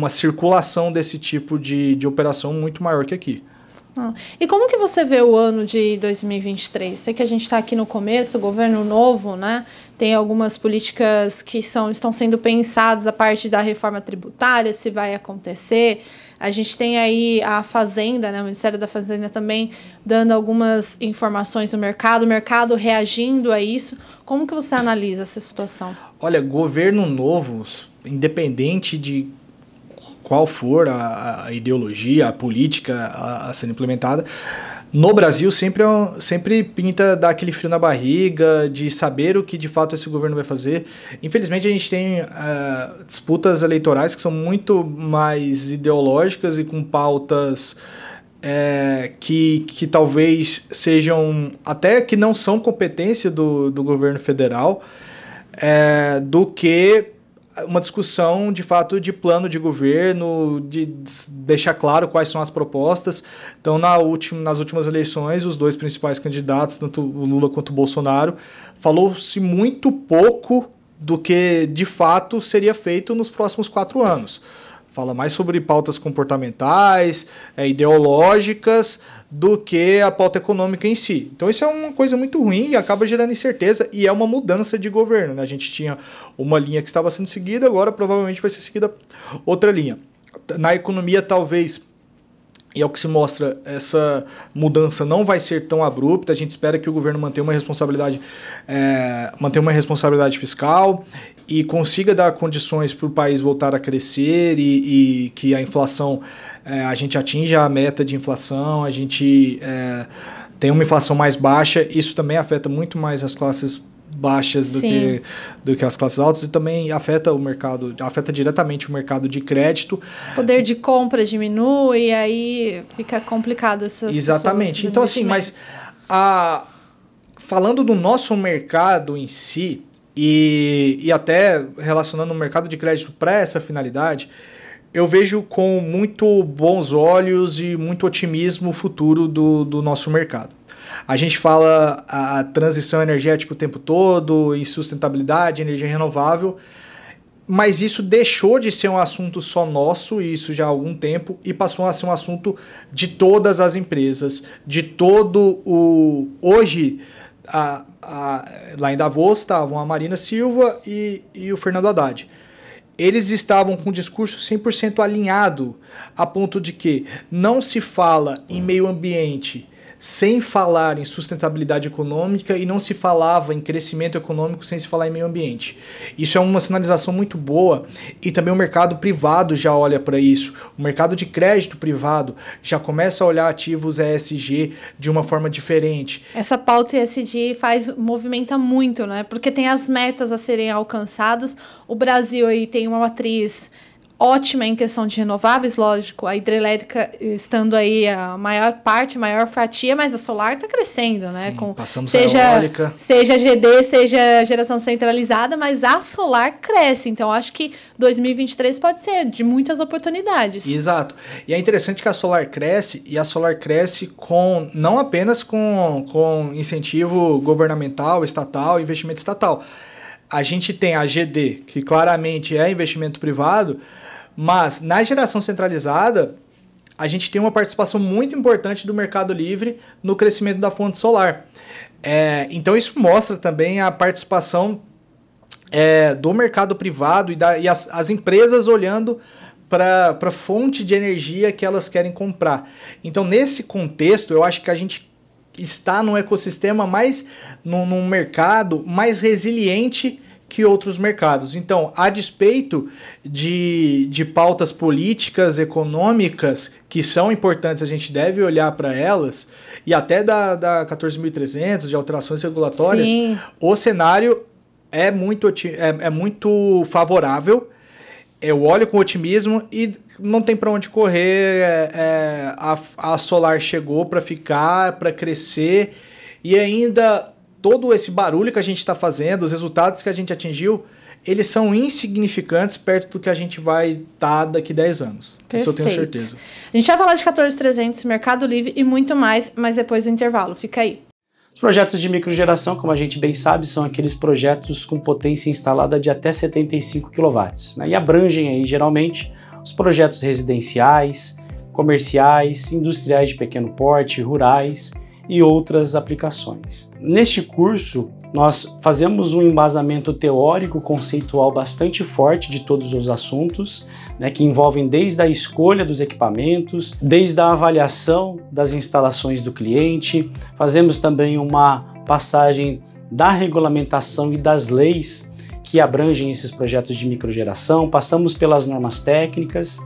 circulação desse tipo de operação muito maior que aqui. E como que você vê o ano de 2023? Sei que a gente está aqui no começo, governo novo, né? Tem algumas políticas que estão sendo pensadas a parte da reforma tributária, se vai acontecer. A gente tem aí a Fazenda, né? O Ministério da Fazenda também dando algumas informações no mercado, o mercado reagindo a isso. Como que você analisa essa situação? Olha, governo novo, independente de qual for a ideologia, a política a ser implementada, no Brasil sempre pinta dar aquele frio na barriga, de saber o que de fato esse governo vai fazer. Infelizmente a gente tem disputas eleitorais que são muito mais ideológicas e com pautas que talvez sejam, até que não são competência do governo federal, do que uma discussão, de fato, de plano de governo, de deixar claro quais são as propostas. Então, nas últimas eleições, os dois principais candidatos, tanto o Lula quanto o Bolsonaro, falou-se muito pouco do que, de fato, seria feito nos próximos 4 anos. Fala mais sobre pautas comportamentais, ideológicas, do que a pauta econômica em si. Então isso é uma coisa muito ruim e acaba gerando incerteza, e é uma mudança de governo, né? A gente tinha uma linha que estava sendo seguida, agora provavelmente vai ser seguida outra linha. Na economia, talvez, e é o que se mostra, essa mudança não vai ser tão abrupta. A gente espera que o governo mantenha uma responsabilidade fiscal e consiga dar condições para o país voltar a crescer e que a inflação, a gente atinja a meta de inflação, a gente tem uma inflação mais baixa. Isso também afeta muito mais as classes baixas do que as classes altas, e também afeta o mercado, afeta diretamente o mercado de crédito. O poder de compra diminui, aí fica complicado essas Exatamente. Então, assim, mas falando do nosso mercado em si, e até relacionando o mercado de crédito para essa finalidade, eu vejo com muito bons olhos e muito otimismo o futuro do nosso mercado. A gente fala a transição energética o tempo todo, e sustentabilidade, energia renovável, mas isso deixou de ser um assunto só nosso, isso já há algum tempo, e passou a ser um assunto de todas as empresas, de todo o... Hoje, lá em Davos estavam a Marina Silva e o Fernando Haddad. Eles estavam com o discurso 100% alinhado, a ponto de que não se fala em meio ambiente sem falar em sustentabilidade econômica, e não se falava em crescimento econômico sem se falar em meio ambiente. Isso é uma sinalização muito boa, e também o mercado privado já olha para isso. O mercado de crédito privado já começa a olhar ativos ESG de uma forma diferente. Essa pauta ESG movimenta muito, né? Porque tem as metas a serem alcançadas. O Brasil aí tem uma matriz ótima em questão de renováveis, lógico, a hidrelétrica estando aí a maior parte, a maior fatia, mas a solar está crescendo, né? Sim, passamos a eólica. Seja GD, seja geração centralizada, mas a solar cresce. Então, acho que 2023 pode ser de muitas oportunidades. Exato. E é interessante que a solar cresce, e a solar cresce não apenas com incentivo governamental, estatal, investimento estatal. A gente tem a GD, que claramente é investimento privado, mas na geração centralizada, a gente tem uma participação muito importante do mercado livre no crescimento da fonte solar. Então isso mostra também a participação do mercado privado e as empresas olhando para a fonte de energia que elas querem comprar. Então, nesse contexto, eu acho que a gente está num ecossistema num mercado mais resiliente que outros mercados. Então, a despeito de pautas políticas, econômicas, que são importantes, a gente deve olhar para elas, e até da 14.300, de alterações regulatórias, Sim. O cenário é muito favorável. Eu olho com otimismo e não tem para onde correr. A Solar chegou para ficar, para crescer, e ainda todo esse barulho que a gente está fazendo, os resultados que a gente atingiu, eles são insignificantes perto do que a gente vai estar daqui 10 anos. Perfeito. Isso eu tenho certeza. A gente vai falar de 14300, Mercado Livre e muito mais, mas depois do intervalo. Fica aí. Os projetos de microgeração, como a gente bem sabe, são aqueles projetos com potência instalada de até 75 kW, né? E abrangem aí, geralmente, os projetos residenciais, comerciais, industriais de pequeno porte, rurais e outras aplicações. Neste curso, nós fazemos um embasamento teórico conceitual bastante forte de todos os assuntos, né, que envolvem desde a escolha dos equipamentos, desde a avaliação das instalações do cliente. Fazemos também uma passagem da regulamentação e das leis que abrangem esses projetos de microgeração, passamos pelas normas técnicas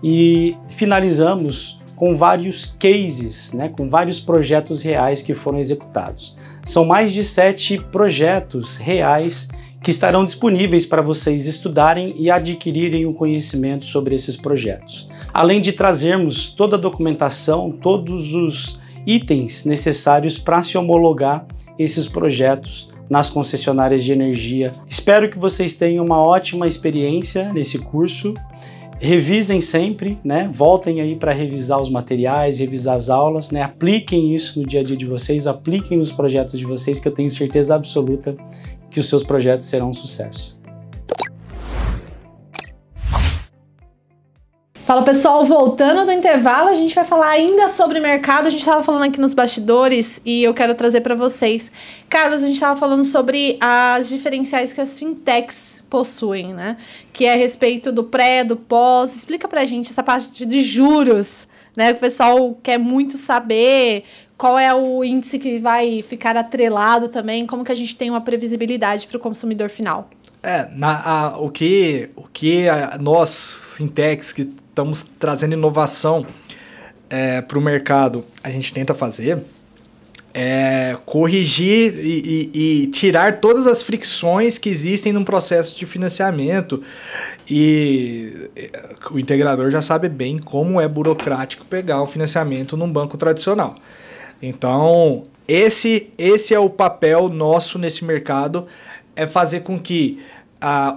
e finalizamos com vários cases, né, com vários projetos reais que foram executados. São mais de 7 projetos reais que estarão disponíveis para vocês estudarem e adquirirem o conhecimento sobre esses projetos. Além de trazermos toda a documentação, todos os itens necessários para se homologar esses projetos nas concessionárias de energia. Espero que vocês tenham uma ótima experiência nesse curso. Revisem sempre, né? Voltem aí para revisar os materiais, revisar as aulas, né? Apliquem isso no dia a dia de vocês, apliquem nos projetos de vocês, que eu tenho certeza absoluta que os seus projetos serão um sucesso. Fala pessoal, voltando do intervalo, a gente vai falar ainda sobre mercado. A gente estava falando aqui nos bastidores e eu quero trazer para vocês. Carlos, a gente estava falando sobre as diferenciais que as fintechs possuem, né? Que é a respeito do pré, do pós. Explica pra gente essa parte de juros, né? O pessoal quer muito saber qual é o índice que vai ficar atrelado também, como que a gente tem uma previsibilidade para o consumidor final. O que nós, fintechs, que estamos trazendo inovação para o mercado, a gente tenta fazer corrigir e tirar todas as fricções que existem num processo de financiamento. E o integrador já sabe bem como é burocrático pegar o financiamento num banco tradicional. Então, esse é o papel nosso nesse mercado, é fazer com que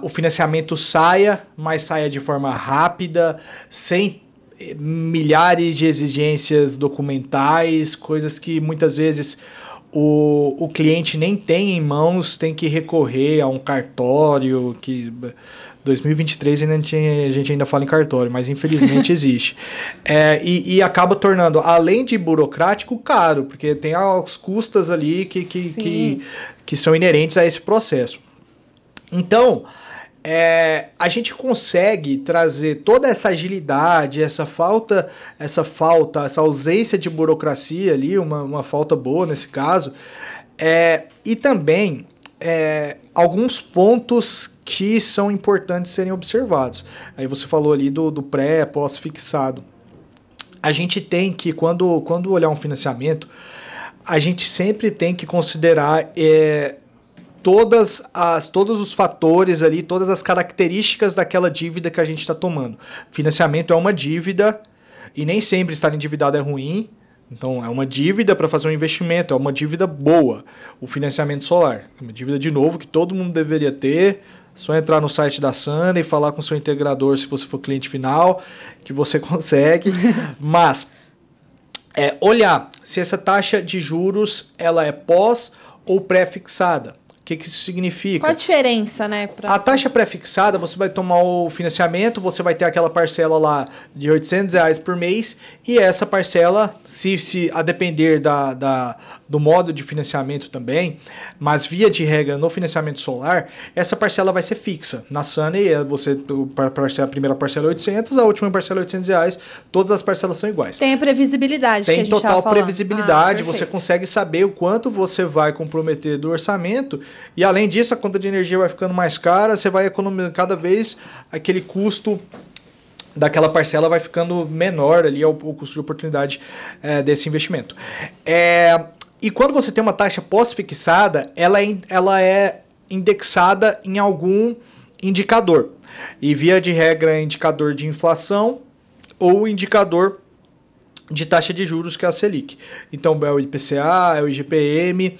o financiamento saia, mas saia de forma rápida, sem milhares de exigências documentais, coisas que muitas vezes o cliente nem tem em mãos, tem que recorrer a um cartório, que 2023 a gente ainda fala em cartório, mas infelizmente existe. E acaba tornando, além de burocrático, caro, porque tem as custas ali que são inerentes a esse processo. Então, a gente consegue trazer toda essa agilidade, essa ausência de burocracia ali, uma falta boa nesse caso, e também alguns pontos que são importantes serem observados. Aí você falou ali do pré, pós-fixado. A gente tem que, quando olhar um financiamento, a gente sempre tem que considerar todos os fatores ali, todas as características daquela dívida que a gente está tomando. Financiamento é uma dívida e nem sempre estar endividado é ruim. Então, é uma dívida para fazer um investimento, é uma dívida boa. O financiamento solar, uma dívida, de novo, que todo mundo deveria ter. Só entrar no site da Sunny e falar com o seu integrador, se você for cliente final, que você consegue. Mas, olhar se essa taxa de juros ela é pós ou pré-fixada. O que isso significa? Qual a diferença, né? A taxa pré-fixada, você vai tomar o financiamento, você vai ter aquela parcela lá de R$800 por mês, e essa parcela, se a depender do modo de financiamento também, mas via de regra no financiamento solar, essa parcela vai ser fixa. Na Sunny, a primeira parcela é R$800, a última parcela é R$800, todas as parcelas são iguais. Tem a previsibilidade. Tem total previsibilidade, você consegue saber o quanto você vai comprometer do orçamento. E além disso, a conta de energia vai ficando mais cara, você vai economizando cada vez, aquele custo daquela parcela vai ficando menor ali, o custo de oportunidade desse investimento. E quando você tem uma taxa pós-fixada, ela é indexada em algum indicador. E via de regra é indicador de inflação ou indicador de taxa de juros, que é a Selic. Então é o IPCA, é o IGPM,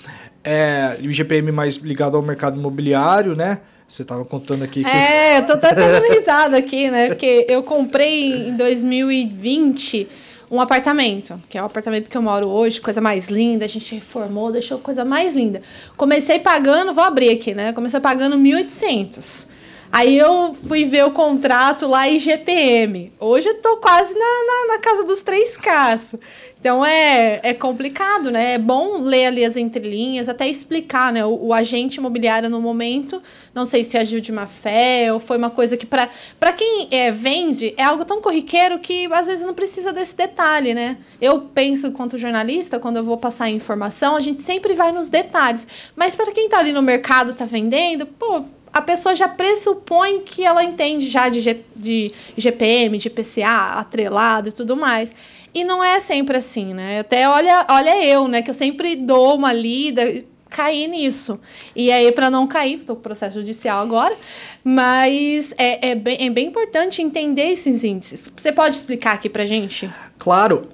o IGPM mais ligado ao mercado imobiliário, né? Você estava contando aqui que... eu tô até dando risada aqui, né? Porque eu comprei em 2020 um apartamento, que é o apartamento que eu moro hoje, coisa mais linda, a gente reformou, deixou coisa mais linda. Comecei pagando, vou abrir aqui, né? Comecei pagando 1.800. Aí eu fui ver o contrato lá em IGPM. Hoje eu tô quase na casa dos 3K. Então é complicado, né? É bom ler ali as entrelinhas, até explicar, né? O agente imobiliário no momento, não sei se agiu de má fé ou foi uma coisa que para quem vende é algo tão corriqueiro que às vezes não precisa desse detalhe, né? Eu penso, enquanto jornalista, quando eu vou passar a informação, a gente sempre vai nos detalhes. Mas para quem tá ali no mercado, tá vendendo, pô, a pessoa já pressupõe que ela entende já de IGPM, de IPCA, atrelado e tudo mais. E não é sempre assim, né? Até olha eu, né? Que eu sempre dou uma lida, caí nisso. E aí, para não cair, estou com processo judicial agora, mas é bem importante entender esses índices. Você pode explicar aqui pra gente? Claro.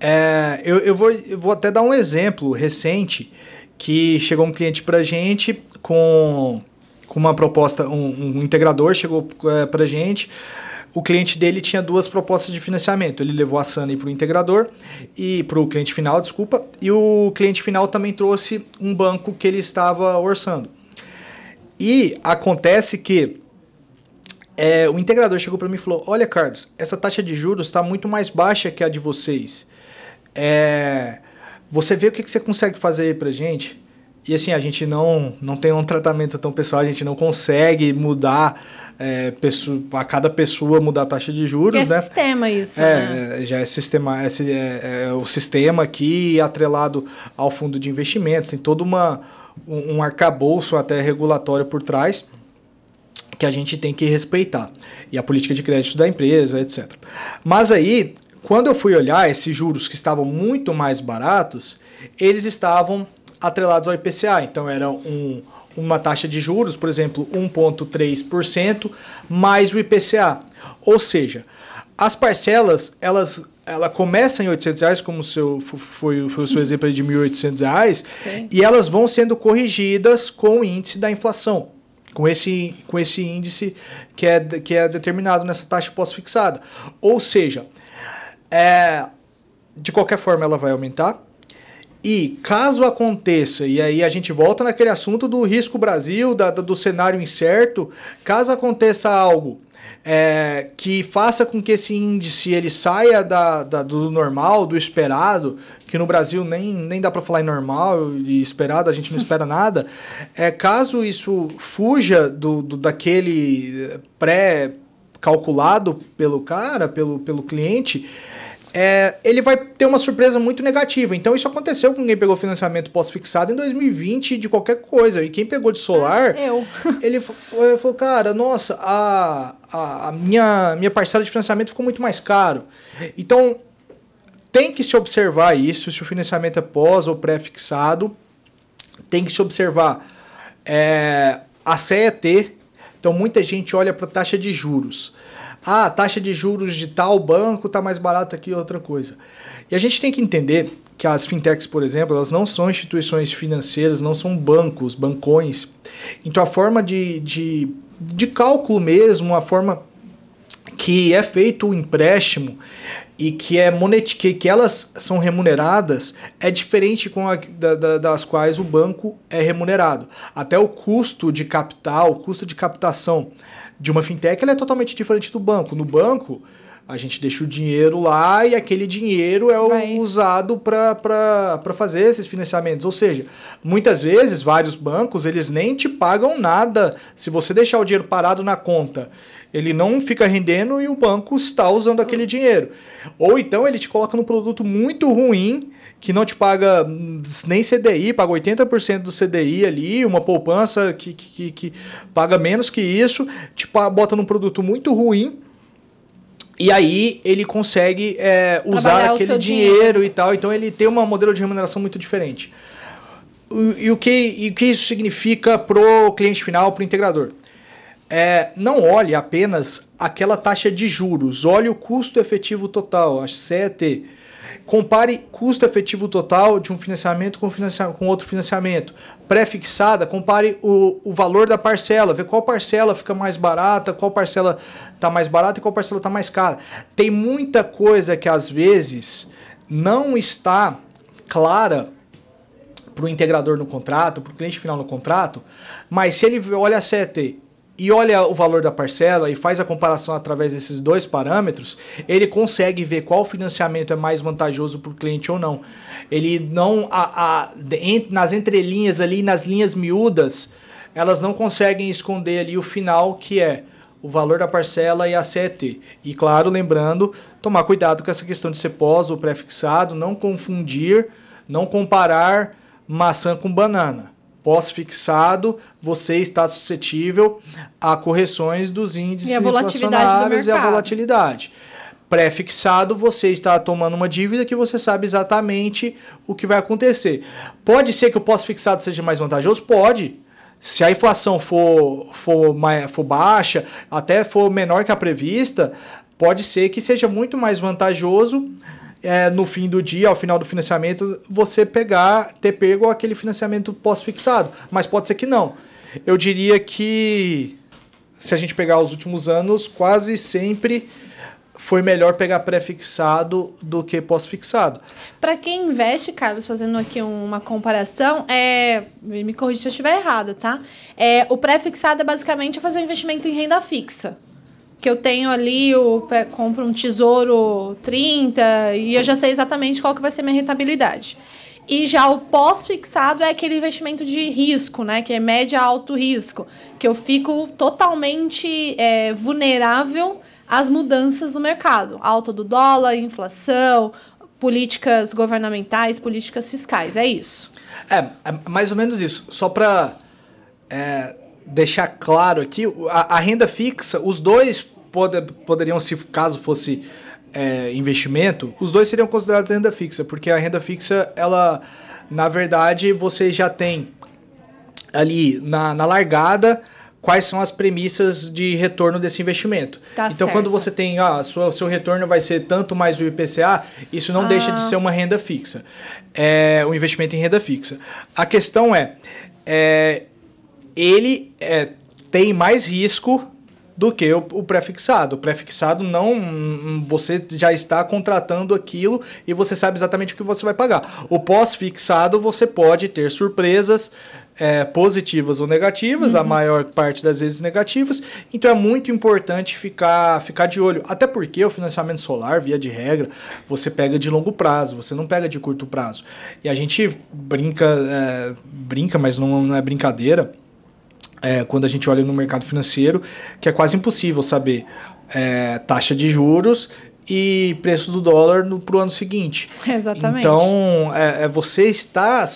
Eu vou até dar um exemplo recente, que chegou um cliente pra gente com uma proposta, um integrador chegou pra gente. O cliente dele tinha 2 propostas de financiamento. Ele levou a Sunny para o integrador e para o cliente final, desculpa. E o cliente final também trouxe um banco que ele estava orçando. E acontece que o integrador chegou para mim e falou: olha, Carlos, essa taxa de juros está muito mais baixa que a de vocês. Você vê o que você consegue fazer aí para a gente? E assim, a gente não tem um tratamento tão pessoal, a gente não consegue mudar a cada pessoa mudar a taxa de juros, né? É sistema isso, né? Já é sistema, o sistema aqui atrelado ao fundo de investimentos, tem todo um arcabouço até regulatório por trás que a gente tem que respeitar. E a política de crédito da empresa, etc. Mas aí, quando eu fui olhar esses juros que estavam muito mais baratos, eles estavam atrelados ao IPCA, então era uma taxa de juros, por exemplo, 1,3% mais o IPCA. Ou seja, as parcelas, ela começa em R$800, como foi o seu exemplo aí de R$1.800, Sim. E elas vão sendo corrigidas com o índice da inflação, com esse índice que é determinado nessa taxa pós-fixada. Ou seja, de qualquer forma ela vai aumentar. E caso aconteça, e aí a gente volta naquele assunto do risco Brasil, do cenário incerto, caso aconteça algo que faça com que esse índice ele saia do normal, do esperado, que no Brasil nem dá para falar em normal e esperado, a gente não espera nada, caso isso fuja daquele pré-calculado pelo cliente, ele vai ter uma surpresa muito negativa. Então isso aconteceu com quem pegou financiamento pós-fixado em 2020 de qualquer coisa. E quem pegou de solar, ele falou, cara, nossa, a minha parcela de financiamento ficou muito mais caro. Então tem que se observar isso, se o financiamento é pós ou pré-fixado. Tem que se observar a CET. Então muita gente olha para a taxa de juros. A taxa de juros de tal banco está mais barata que outra coisa. E a gente tem que entender que as fintechs, por exemplo, elas não são instituições financeiras, não são bancos, bancões. Então a forma de cálculo mesmo, a forma que é feito o empréstimo e que elas são remuneradas é diferente das quais o banco é remunerado. Até o custo de capital, o custo de captação de uma fintech, ela é totalmente diferente do banco. No banco, a gente deixa o dinheiro lá e aquele dinheiro é usado para fazer esses financiamentos. Ou seja, muitas vezes, vários bancos, eles nem te pagam nada se você deixar o dinheiro parado na conta. Ele não fica rendendo e o banco está usando aquele dinheiro. Ou então ele te coloca num produto muito ruim, que não te paga nem CDI, paga 80% do CDI ali, uma poupança que paga menos que isso, te bota num produto muito ruim, e aí ele consegue usar aquele dinheiro e tal. Então ele tem um modelo de remuneração muito diferente. E o que isso significa para o cliente final, para o integrador? Não olhe apenas aquela taxa de juros, olhe o custo efetivo total, a CET. Compare custo efetivo total de um financiamento com outro financiamento. Pré-fixada, compare o valor da parcela, vê qual parcela fica mais barata, qual parcela está mais barata e qual parcela está mais cara. Tem muita coisa que às vezes não está clara para o integrador no contrato, para o cliente final no contrato, mas se ele olha a CET e olha o valor da parcela e faz a comparação através desses dois parâmetros, ele consegue ver qual financiamento é mais vantajoso para o cliente ou não. Ele não, nas entrelinhas ali, nas linhas miúdas, elas não conseguem esconder ali o final, que é o valor da parcela e a CET. E claro, lembrando, tomar cuidado com essa questão de ser pós ou pré-fixado, não confundir, não comparar maçã com banana. Pós-fixado, você está suscetível a correções dos índices inflacionários e a volatilidade. Pré-fixado, você está tomando uma dívida que você sabe exatamente o que vai acontecer. Pode ser que o pós-fixado seja mais vantajoso? Pode. Se a inflação for baixa, até for menor que a prevista, pode ser que seja muito mais vantajoso no fim do dia, ao final do financiamento, você ter pego aquele financiamento pós-fixado. Mas pode ser que não. Eu diria que, se a gente pegar os últimos anos, quase sempre foi melhor pegar pré-fixado do que pós-fixado. Para quem investe, Carlos, fazendo aqui uma comparação, me corrija se eu estiver errada, tá? O pré-fixado é basicamente fazer um investimento em renda fixa. Que eu tenho ali, eu compro um Tesouro 30 e eu já sei exatamente qual que vai ser a minha rentabilidade. E já o pós-fixado é aquele investimento de risco, né? Que é médio a alto risco. Que eu fico totalmente vulnerável às mudanças no mercado. Alta do dólar, inflação, políticas governamentais, políticas fiscais. É isso. É mais ou menos isso. Só para deixar claro aqui, a renda fixa, os dois poderiam, se caso fosse investimento, os dois seriam considerados renda fixa, porque a renda fixa, ela, na verdade, você já tem ali na largada quais são as premissas de retorno desse investimento. Tá então, certo. quando você tem, seu retorno vai ser tanto mais o IPCA, isso não deixa de ser uma renda fixa. Um investimento em renda fixa. A questão ele tem mais risco do que o pré-fixado. O pré-fixado você já está contratando aquilo e você sabe exatamente o que você vai pagar. O pós-fixado você pode ter surpresas positivas ou negativas, a maior parte das vezes negativas, então é muito importante ficar de olho. Até porque o financiamento solar, via de regra, você pega de longo prazo, você não pega de curto prazo. E a gente brinca, mas não é brincadeira, quando a gente olha no mercado financeiro, que é quase impossível saber taxa de juros e preço do dólar para o ano seguinte. Exatamente. Então, você está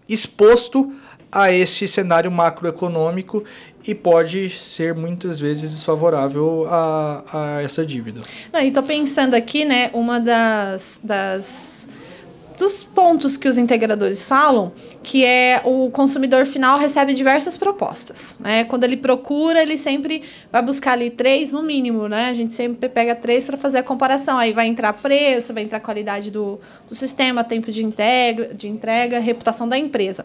exposto a esse cenário macroeconômico e pode ser muitas vezes desfavorável a essa dívida. E estou pensando aqui, né, uma dos pontos que os integradores falam, que o consumidor final recebe diversas propostas, né? Quando ele procura, ele sempre vai buscar ali 3 no mínimo, né? A gente sempre pega 3 para fazer a comparação. Aí vai entrar preço, vai entrar qualidade do sistema, tempo de entrega, reputação da empresa.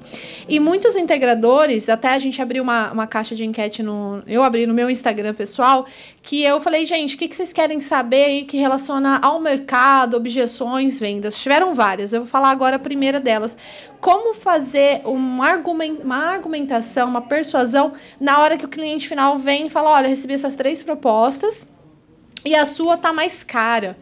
E muitos integradores, até a gente abriu uma caixa de enquete, eu abri no meu Instagram pessoal, que eu falei, gente, o que vocês querem saber aí que relaciona ao mercado, objeções, vendas? Tiveram várias. Eu vou falar agora a primeira delas. Como fazer uma argumentação, uma persuasão na hora que o cliente final vem e fala, olha, recebi essas 3 propostas e a sua tá mais cara.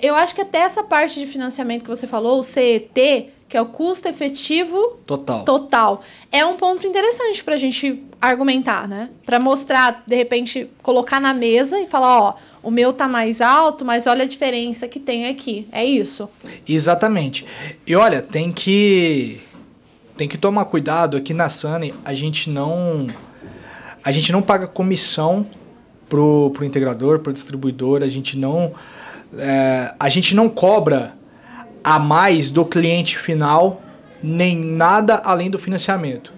Eu acho que até essa parte de financiamento que você falou, o CET, que é o custo efetivo total, é um ponto interessante para a gente argumentar, né? Para mostrar, de repente, colocar na mesa e falar, o meu tá mais alto, mas olha a diferença que tem aqui. É isso. Exatamente. E olha, tem que tomar cuidado aqui na Sunny, a gente não paga comissão pro integrador, pro distribuidor, a gente não cobra a mais do cliente final nem nada além do financiamento.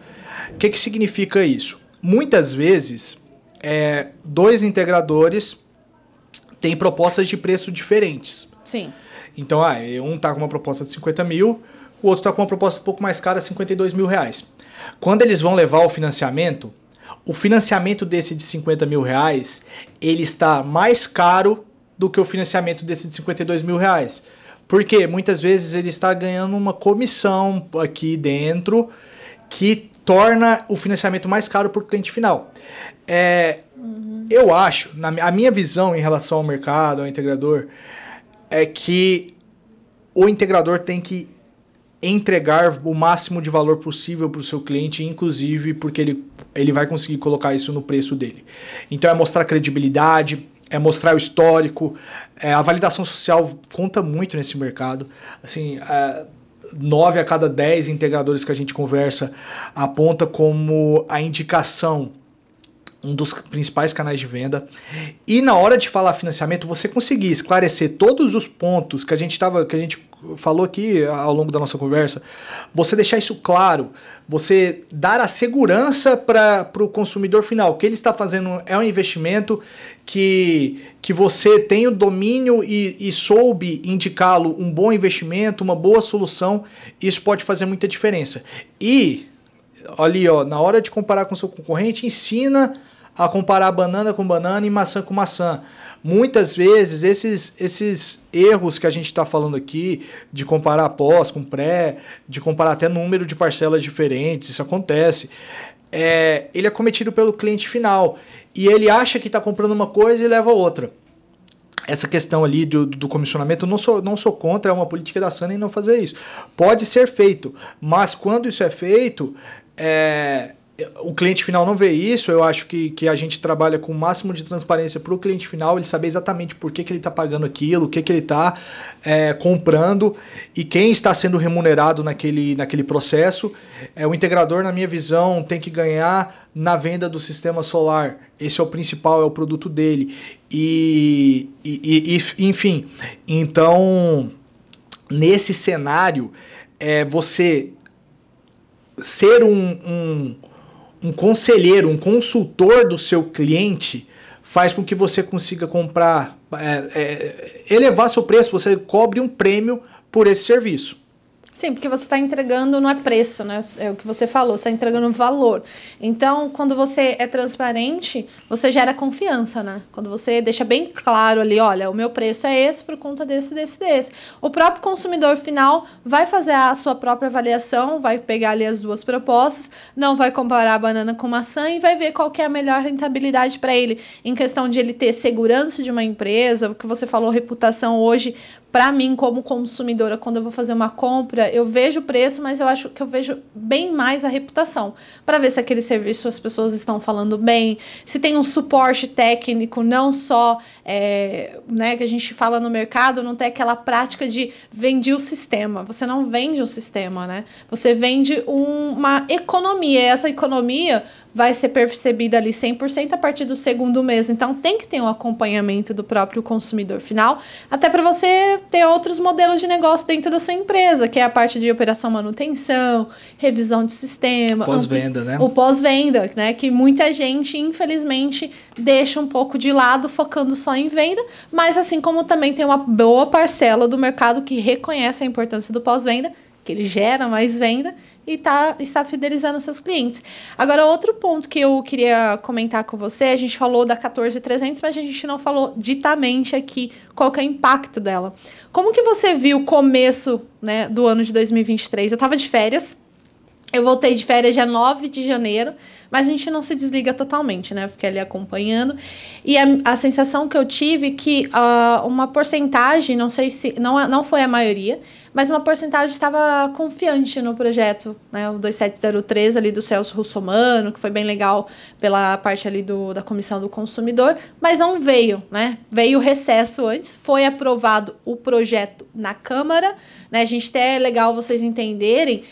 O que significa isso? Muitas vezes, 2 integradores têm propostas de preço diferentes. Sim. Então, um está com uma proposta de 50 mil, o outro está com uma proposta um pouco mais cara, 52 mil reais. Quando eles vão levar o financiamento desse de 50 mil reais, ele está mais caro do que o financiamento desse de 52 mil reais. Porque muitas vezes ele está ganhando uma comissão aqui dentro que torna o financiamento mais caro para o cliente final. Eu acho, a minha visão em relação ao mercado, ao integrador, é que o integrador tem que entregar o máximo de valor possível para o seu cliente, inclusive porque ele vai conseguir colocar isso no preço dele. Então é mostrar credibilidade, é mostrar o histórico, a validação social conta muito nesse mercado. Assim, 9 a cada 10 integradores que a gente conversa aponta como a indicação um dos principais canais de venda. E na hora de falar financiamento, você conseguir esclarecer todos os pontos que a gente falou aqui ao longo da nossa conversa, você deixar isso claro, você dar a segurança para o consumidor final, que ele está fazendo é um investimento que você tem o domínio e soube indicá-lo um bom investimento, uma boa solução, isso pode fazer muita diferença. E, ali, na hora de comparar com o seu concorrente, ensina a comparar banana com banana e maçã com maçã. Muitas vezes, esses erros que a gente está falando aqui, de comparar pós com pré, de comparar até número de parcelas diferentes, isso acontece, ele é cometido pelo cliente final. E ele acha que está comprando uma coisa e leva outra. Essa questão ali do comissionamento, eu não sou contra, é uma política da Sunny não fazer isso. Pode ser feito, mas quando isso é feito, o cliente final não vê isso. Eu acho que a gente trabalha com o máximo de transparência para o cliente final, ele saber exatamente por que ele está pagando aquilo, o que ele está comprando e quem está sendo remunerado naquele processo. O integrador, na minha visão, tem que ganhar na venda do sistema solar. Esse é o principal, é o produto dele. Enfim, então, nesse cenário, você ser um conselheiro, um consultor do seu cliente faz com que você consiga comprar, elevar seu preço, você cobre um prêmio por esse serviço. Sim, porque você está entregando, não é preço, né? É o que você falou, você está entregando valor. Então, quando você é transparente, você gera confiança, né? Quando você deixa bem claro ali, olha, o meu preço é esse por conta desse. O próprio consumidor final vai fazer a sua própria avaliação, vai pegar ali as duas propostas, não vai comparar a banana com maçã e vai ver qual que é a melhor rentabilidade para ele. Em questão de ele ter segurança de uma empresa, o que você falou, reputação hoje. Para mim, como consumidora, quando eu vou fazer uma compra, eu vejo o preço, mas eu acho que eu vejo bem mais a reputação. Para ver se aquele serviço as pessoas estão falando bem, se tem um suporte técnico, não só que a gente fala no mercado, não tem aquela prática de vender o sistema. Você não vende um sistema, né? Você vende uma economia. E essa economia vai ser percebida ali 100% a partir do segundo mês. Então, tem que ter um acompanhamento do próprio consumidor final, até para você ter outros modelos de negócio dentro da sua empresa, que é a parte de operação, manutenção, revisão de sistema. Pós-venda, né? O pós-venda, né? Que muita gente, infelizmente, deixa um pouco de lado, focando só em venda, mas assim como também tem uma boa parcela do mercado que reconhece a importância do pós-venda, que ele gera mais venda, e está fidelizando seus clientes. Agora, outro ponto que eu queria comentar com você, a gente falou da 14300, mas a gente não falou ditamente aqui qual que é o impacto dela. Como que você viu o começo, né, do ano de 2023? Eu estava de férias, eu voltei de férias dia 9 de janeiro, mas a gente não se desliga totalmente, né? Fiquei ali acompanhando. E a sensação que eu tive que uma porcentagem, não sei se... Não foi a maioria, mas uma porcentagem estava confiante no projeto, né? O 2703 ali do Celso Russomano, que foi bem legal pela parte ali da Comissão do Consumidor, mas não veio, né? Veio o recesso antes, foi aprovado o projeto na Câmara, né? A gente até é legal vocês entenderem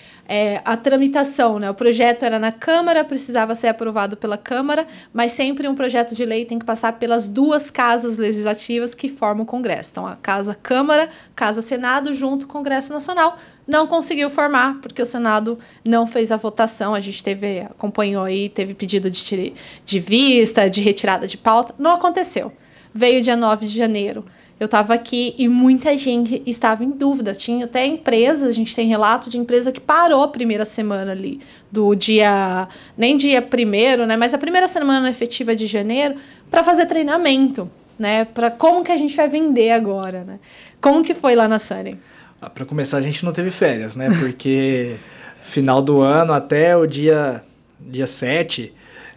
a tramitação, né? O projeto era na Câmara, precisava precisava ser aprovado pela Câmara, mas sempre um projeto de lei tem que passar pelas 2 casas legislativas que formam o Congresso. Então, a Câmara, Casa Senado, junto com o Congresso Nacional, não conseguiu formar, porque o Senado não fez a votação. A gente acompanhou aí, teve pedido de vista, de retirada de pauta. Não aconteceu. Veio dia 9 de janeiro. Eu estava aqui e muita gente estava em dúvida. Tinha até empresa, a gente tem relato de empresa que parou a primeira semana ali, do dia, nem dia 1º, né, mas a primeira semana efetiva de janeiro, para fazer treinamento, né, para como que a gente vai vender agora, né? Como que foi lá na Sunny? Para começar, a gente não teve férias, né, porque final do ano até o dia 7,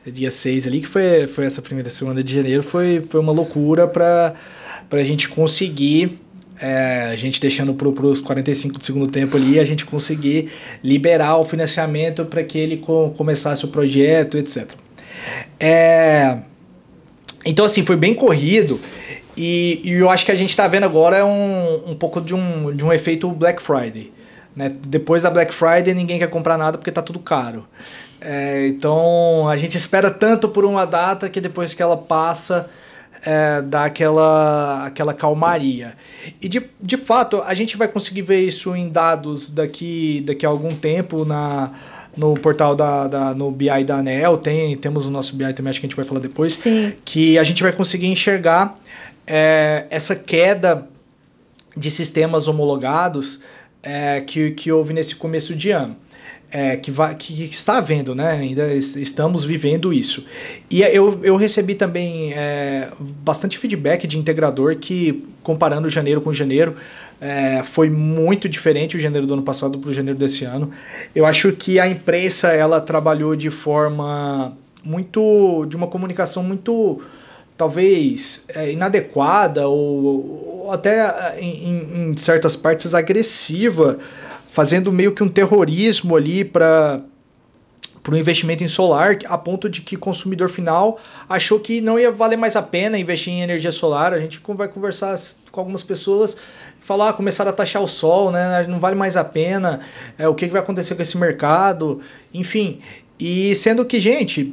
dia 6 ali, que foi essa primeira semana de janeiro, foi uma loucura para a gente conseguir, a gente deixando para os 45 do segundo tempo ali, a gente conseguir liberar o financiamento para que ele começasse o projeto, etc. Então, assim, foi bem corrido e eu acho que a gente está vendo agora um pouco de um efeito Black Friday, né? Depois da Black Friday, ninguém quer comprar nada porque está tudo caro. Então, a gente espera tanto por uma data que depois que ela passa... dá aquela calmaria. E de fato, a gente vai conseguir ver isso em dados daqui a algum tempo no portal no BI da ANEEL. Temos o nosso BI também, acho que a gente vai falar depois. Sim. Que a gente vai conseguir enxergar essa queda de sistemas homologados que houve nesse começo de ano. Que está havendo, né? Ainda estamos vivendo isso. E eu recebi também bastante feedback de integrador que, comparando janeiro com janeiro, foi muito diferente o janeiro do ano passado para o janeiro desse ano. Eu acho que a imprensa ela trabalhou de forma de uma comunicação muito, talvez, inadequada ou até em certas partes agressiva, fazendo meio que um terrorismo ali para o investimento em solar, a ponto de que o consumidor final achou que não ia valer mais a pena investir em energia solar. A gente vai conversar com algumas pessoas, começaram a taxar o sol, né? Não vale mais a pena, o que vai acontecer com esse mercado, enfim. E sendo que, gente...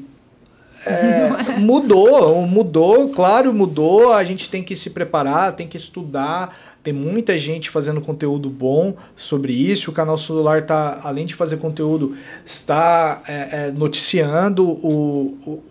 mudou, claro, mudou. A gente tem que se preparar, tem que estudar. Tem muita gente fazendo conteúdo bom sobre isso. O canal Solar tá, além de fazer conteúdo, está noticiando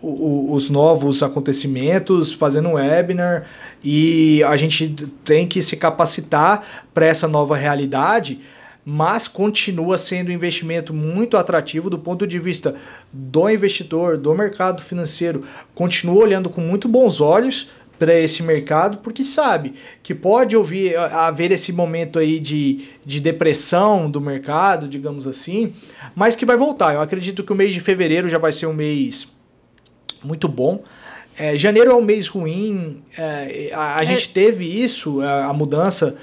os novos acontecimentos, fazendo um webinar, e a gente tem que se capacitar para essa nova realidade. Mas continua sendo um investimento muito atrativo do ponto de vista do investidor, do mercado financeiro. Continua olhando com muito bons olhos para esse mercado, porque sabe que pode haver esse momento aí de depressão do mercado, digamos assim, mas que vai voltar. Eu acredito que o mês de fevereiro já vai ser um mês muito bom. Janeiro é um mês ruim, a gente teve isso, a mudança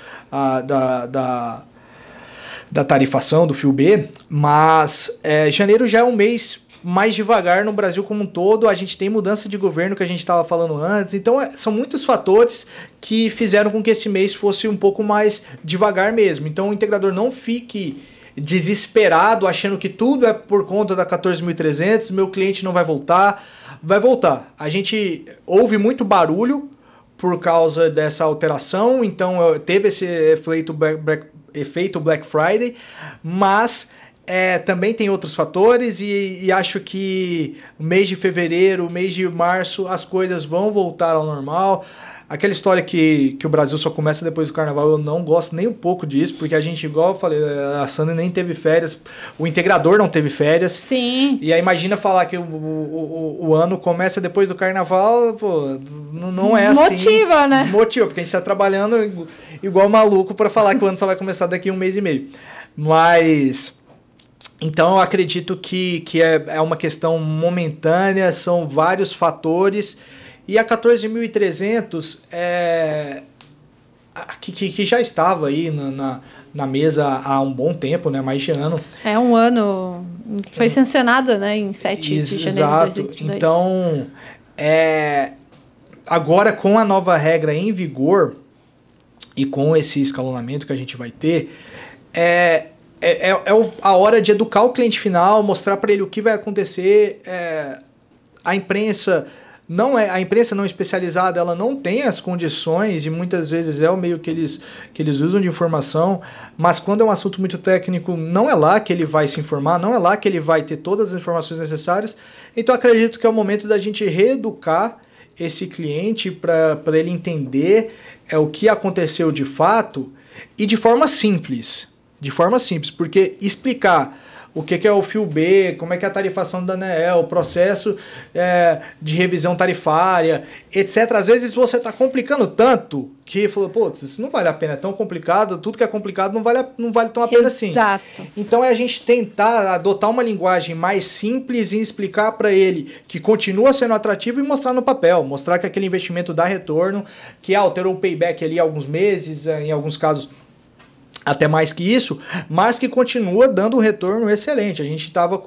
da tarifação do Fio B, mas janeiro já é um mês mais devagar no Brasil como um todo. A gente tem mudança de governo que a gente estava falando antes, então são muitos fatores que fizeram com que esse mês fosse um pouco mais devagar mesmo. Então o integrador não fique desesperado achando que tudo é por conta da 14.300, meu cliente não vai voltar. Vai voltar. A gente ouve muito barulho por causa dessa alteração, então teve esse efeito Black Friday, mas também tem outros fatores e acho que o mês de fevereiro, o mês de março, as coisas vão voltar ao normal. Aquela história que o Brasil só começa depois do carnaval, eu não gosto nem um pouco disso, porque a gente, igual eu falei, a Sandra nem teve férias, o integrador não teve férias. Sim. E aí imagina falar que o ano começa depois do carnaval, pô, não é assim. Desmotiva, né? Desmotiva, porque a gente está trabalhando igual maluco para falar que o ano só vai começar daqui a um mês e meio. Mas... então eu acredito que é uma questão momentânea, são vários fatores, e a 14.300 que já estava aí na mesa há um bom tempo, né, mais de ano. É um ano, foi sancionada, né, em 7 de janeiro de 2022. Então, agora com a nova regra em vigor e com esse escalonamento que a gente vai ter, a hora de educar o cliente final, mostrar para ele o que vai acontecer. A imprensa não especializada, ela não tem as condições e muitas vezes é o meio que eles usam de informação, mas quando é um assunto muito técnico, não é lá que ele vai se informar, não é lá que ele vai ter todas as informações necessárias. Então acredito que é o momento da gente reeducar esse cliente para ele entender o que aconteceu de fato e de forma simples. De forma simples, porque explicar o que é o fio B, como é que é a tarifação da ANEEL, o processo de revisão tarifária, etc. Às vezes você está complicando tanto que falou, pô, isso não vale a pena, é tão complicado, tudo que é complicado não vale tão a pena assim. Exato. Então é a gente tentar adotar uma linguagem mais simples e explicar para ele que continua sendo atrativo e mostrar no papel, mostrar que aquele investimento dá retorno, que alterou o payback ali alguns meses, em alguns casos até mais que isso, mas que continua dando um retorno excelente. A gente estava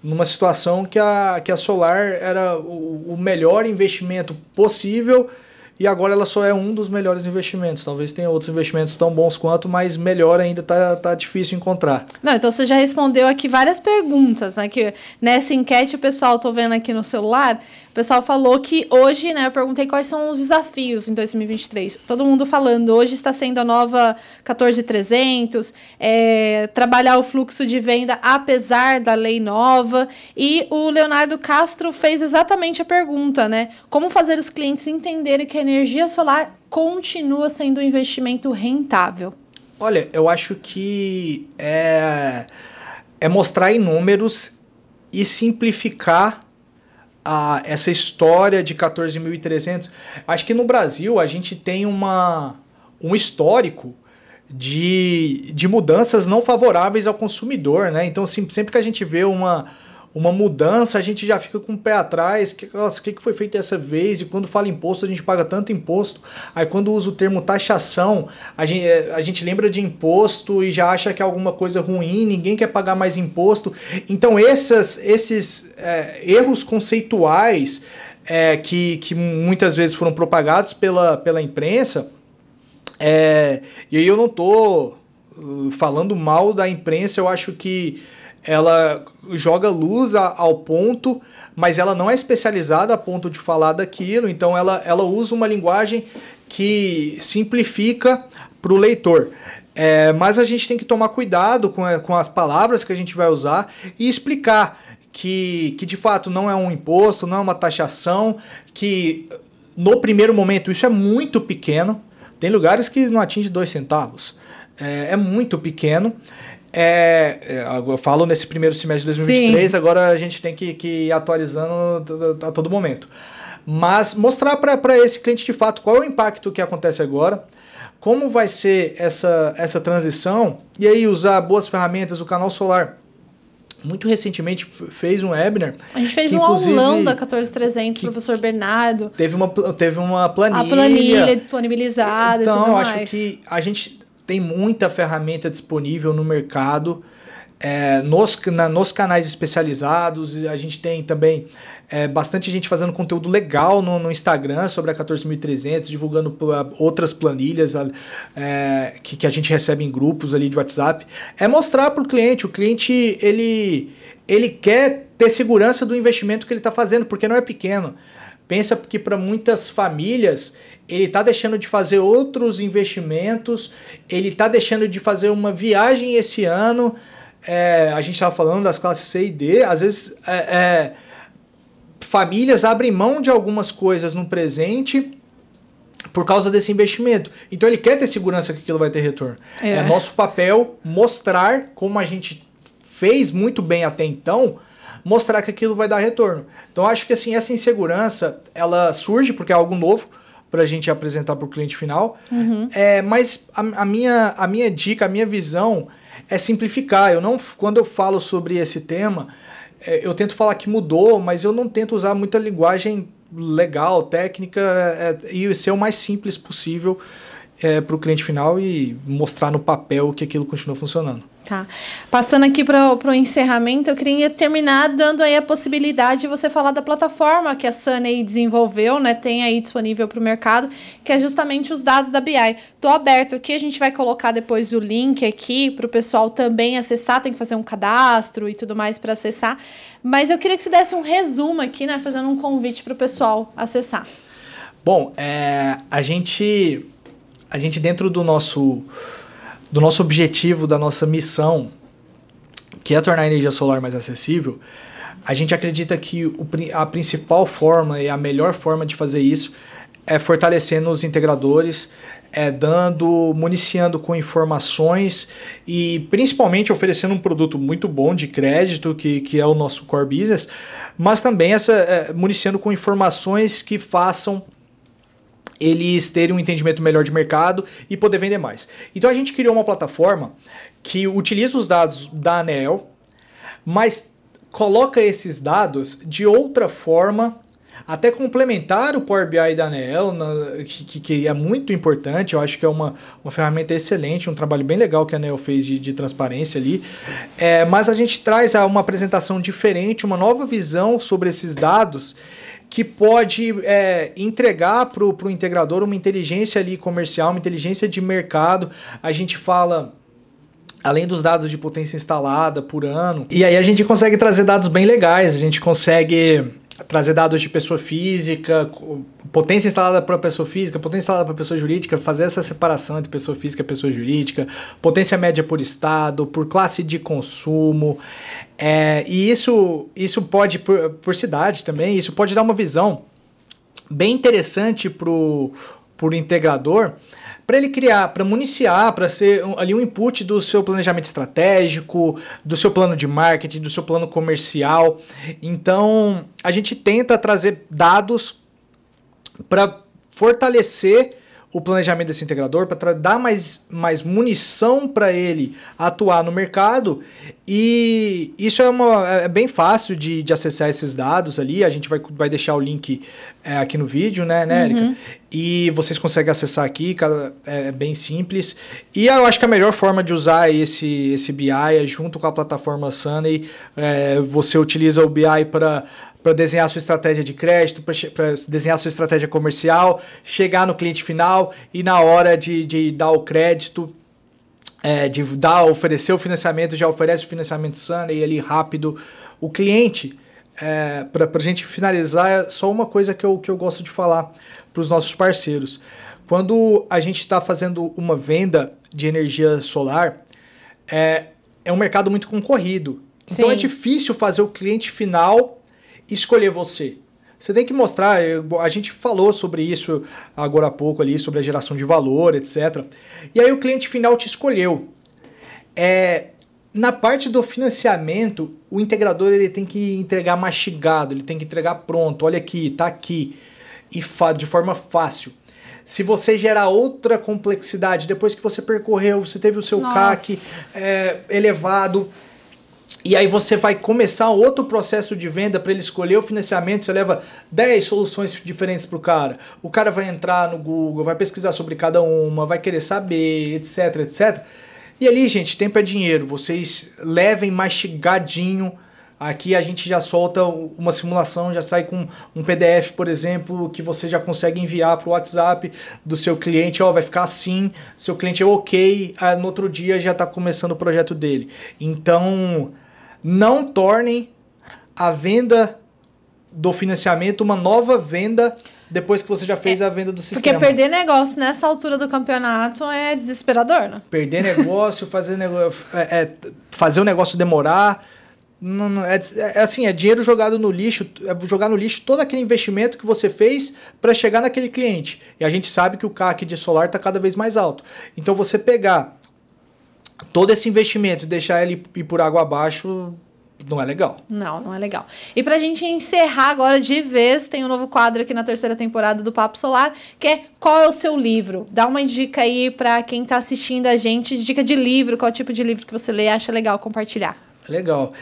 numa situação que a Solar era o melhor investimento possível e agora ela só é um dos melhores investimentos. Talvez tenha outros investimentos tão bons quanto, mas melhor ainda tá difícil encontrar. Não, então você já respondeu aqui várias perguntas, né? Que nessa enquete, o pessoal, tô vendo aqui no celular, o pessoal falou que hoje, né? Eu perguntei quais são os desafios em 2023. Todo mundo falando, hoje está sendo a nova 14300, trabalhar o fluxo de venda apesar da lei nova. E o Leonardo Castro fez exatamente a pergunta, né? Como fazer os clientes entenderem que a energia solar continua sendo um investimento rentável? Olha, eu acho que é mostrar em números e simplificar essa história de 14.300. Acho que no Brasil a gente tem um histórico de mudanças não favoráveis ao consumidor, né? Então, sempre que a gente vê uma mudança, a gente já fica com o pé atrás. Nossa, o que foi feito dessa vez? E quando fala imposto, a gente paga tanto imposto. Aí quando usa o termo taxação, a gente lembra de imposto e já acha que é alguma coisa ruim, ninguém quer pagar mais imposto. Então esses erros conceituais que muitas vezes foram propagados pela imprensa, e aí eu não estou falando mal da imprensa, eu acho que ela joga luz ao ponto, mas ela não é especializada a ponto de falar daquilo, então ela usa uma linguagem que simplifica para o leitor. Mas a gente tem que tomar cuidado com as palavras que a gente vai usar e explicar que de fato não é um imposto, não é uma taxação, que no primeiro momento isso é muito pequeno, tem lugares que não atinge 2 centavos, é muito pequeno. Eu falo nesse primeiro semestre de 2023, sim. Agora a gente tem que ir atualizando a todo momento. Mas mostrar para esse cliente de fato qual é o impacto que acontece agora, como vai ser essa transição, e aí usar boas ferramentas, o canal Solar. Muito recentemente fez um webinar. A gente fez um aulão da 14300, professor Bernardo. Teve uma planilha. A planilha disponibilizada. Então, e tudo eu mais. acho que a gente tem muita ferramenta disponível no mercado, nos canais especializados. A gente tem também bastante gente fazendo conteúdo legal no Instagram sobre a 14.300, divulgando outras planilhas que a gente recebe em grupos ali de WhatsApp. Mostrar para o cliente ele quer ter segurança do investimento que ele está fazendo, porque não é pequeno. Pensa que para muitas famílias ele está deixando de fazer outros investimentos, ele está deixando de fazer uma viagem esse ano. A gente estava falando das classes C e D, às vezes famílias abrem mão de algumas coisas no presente por causa desse investimento. Então ele quer ter segurança que aquilo vai ter retorno. É nosso papel mostrar, como a gente fez muito bem até então, mostrar que aquilo vai dar retorno. Então acho que assim, essa insegurança ela surge porque é algo novo para a gente apresentar para o cliente final. Uhum. Mas a minha dica, a minha visão é simplificar. Quando eu falo sobre esse tema, eu tento falar que mudou, mas eu não tento usar muita linguagem legal, técnica, e ser o mais simples possível. para o cliente final e mostrar no papel que aquilo continua funcionando. Tá. Passando aqui para o encerramento, eu queria terminar dando aí a possibilidade de você falar da plataforma que a Sunny desenvolveu, né? Tem aí disponível para o mercado, que é justamente os dados da BI. Estou aberto aqui, a gente vai colocar depois o link aqui para o pessoal também acessar, tem que fazer um cadastro e tudo mais para acessar. Mas eu queria que você desse um resumo aqui, né? Fazendo um convite para o pessoal acessar. Bom, a gente dentro do nosso objetivo, da nossa missão, que é tornar a energia solar mais acessível, a gente acredita que a principal forma e a melhor forma de fazer isso é fortalecendo os integradores, municiando com informações e principalmente oferecendo um produto muito bom de crédito, que é o nosso core business, mas também municiando com informações que façam eles terem um entendimento melhor de mercado e poder vender mais. Então a gente criou uma plataforma que utiliza os dados da ANEEL, mas coloca esses dados de outra forma, até complementar o Power BI da ANEEL, que é muito importante. Eu acho que é uma ferramenta excelente, um trabalho bem legal que a ANEEL fez de transparência ali. Mas a gente traz uma apresentação diferente, uma nova visão sobre esses dados, que pode entregar para o integrador uma inteligência ali comercial, uma inteligência de mercado. A gente fala, além dos dados de potência instalada por ano, e aí a gente consegue trazer dados bem legais, a gente consegue trazer dados de pessoa física, potência instalada para pessoa física, potência instalada para pessoa jurídica, fazer essa separação entre pessoa física e pessoa jurídica, potência média por estado, por classe de consumo, e isso pode, por cidade também, isso pode dar uma visão bem interessante para o integrador, para ele criar, para municiar, para ser ali um input do seu planejamento estratégico, do seu plano de marketing, do seu plano comercial. Então, a gente tenta trazer dados para fortalecer o planejamento desse integrador, para dar mais munição para ele atuar no mercado, e isso é bem fácil de acessar esses dados ali. A gente vai deixar o link aqui no vídeo, né, Érica? E vocês conseguem acessar aqui, é bem simples. E eu acho que a melhor forma de usar esse BI é junto com a plataforma Sunny. Você utiliza o BI para desenhar sua estratégia de crédito, para desenhar sua estratégia comercial, chegar no cliente final e na hora de dar o crédito, oferecer o financiamento, já oferece o financiamento Sunny ali rápido. O cliente, para a gente finalizar, é só uma coisa que eu gosto de falar para os nossos parceiros. Quando a gente está fazendo uma venda de energia solar, é um mercado muito concorrido. Sim. Então é difícil fazer o cliente final escolher você. Você tem que mostrar, a gente falou sobre isso agora há pouco ali, sobre a geração de valor, etc. E aí o cliente final te escolheu. Na parte do financiamento, o integrador ele tem que entregar mastigado, ele tem que entregar pronto. Olha aqui, tá aqui. E de forma fácil. Se você gerar outra complexidade, depois que você percorreu, você teve o seu CAC elevado, e aí você vai começar outro processo de venda para ele escolher o financiamento, você leva 10 soluções diferentes para o cara. O cara vai entrar no Google, vai pesquisar sobre cada uma, vai querer saber, etc, etc. E ali, gente, tempo é dinheiro. Vocês levem mastigadinho. Aqui a gente já solta uma simulação, já sai com um PDF, por exemplo, que você já consegue enviar para o WhatsApp do seu cliente. Vai ficar assim, seu cliente é ok, no outro dia já está começando o projeto dele. Então, não tornem a venda do financiamento uma nova venda depois que você já fez a venda do sistema. Porque perder negócio nessa altura do campeonato é desesperador, né? Perder negócio, fazer o negócio demorar. Não, é dinheiro jogado no lixo, jogar no lixo todo aquele investimento que você fez para chegar naquele cliente. E a gente sabe que o CAC de solar está cada vez mais alto. Então você pegar todo esse investimento e deixar ele ir por água abaixo não é legal. Não é legal. E pra gente encerrar agora de vez, tem um novo quadro aqui na 3ª temporada do Papo Solar, que é qual é o seu livro? Dá uma dica aí pra quem tá assistindo a gente, dica de livro, qual tipo de livro que você lê, acha legal compartilhar. Legal.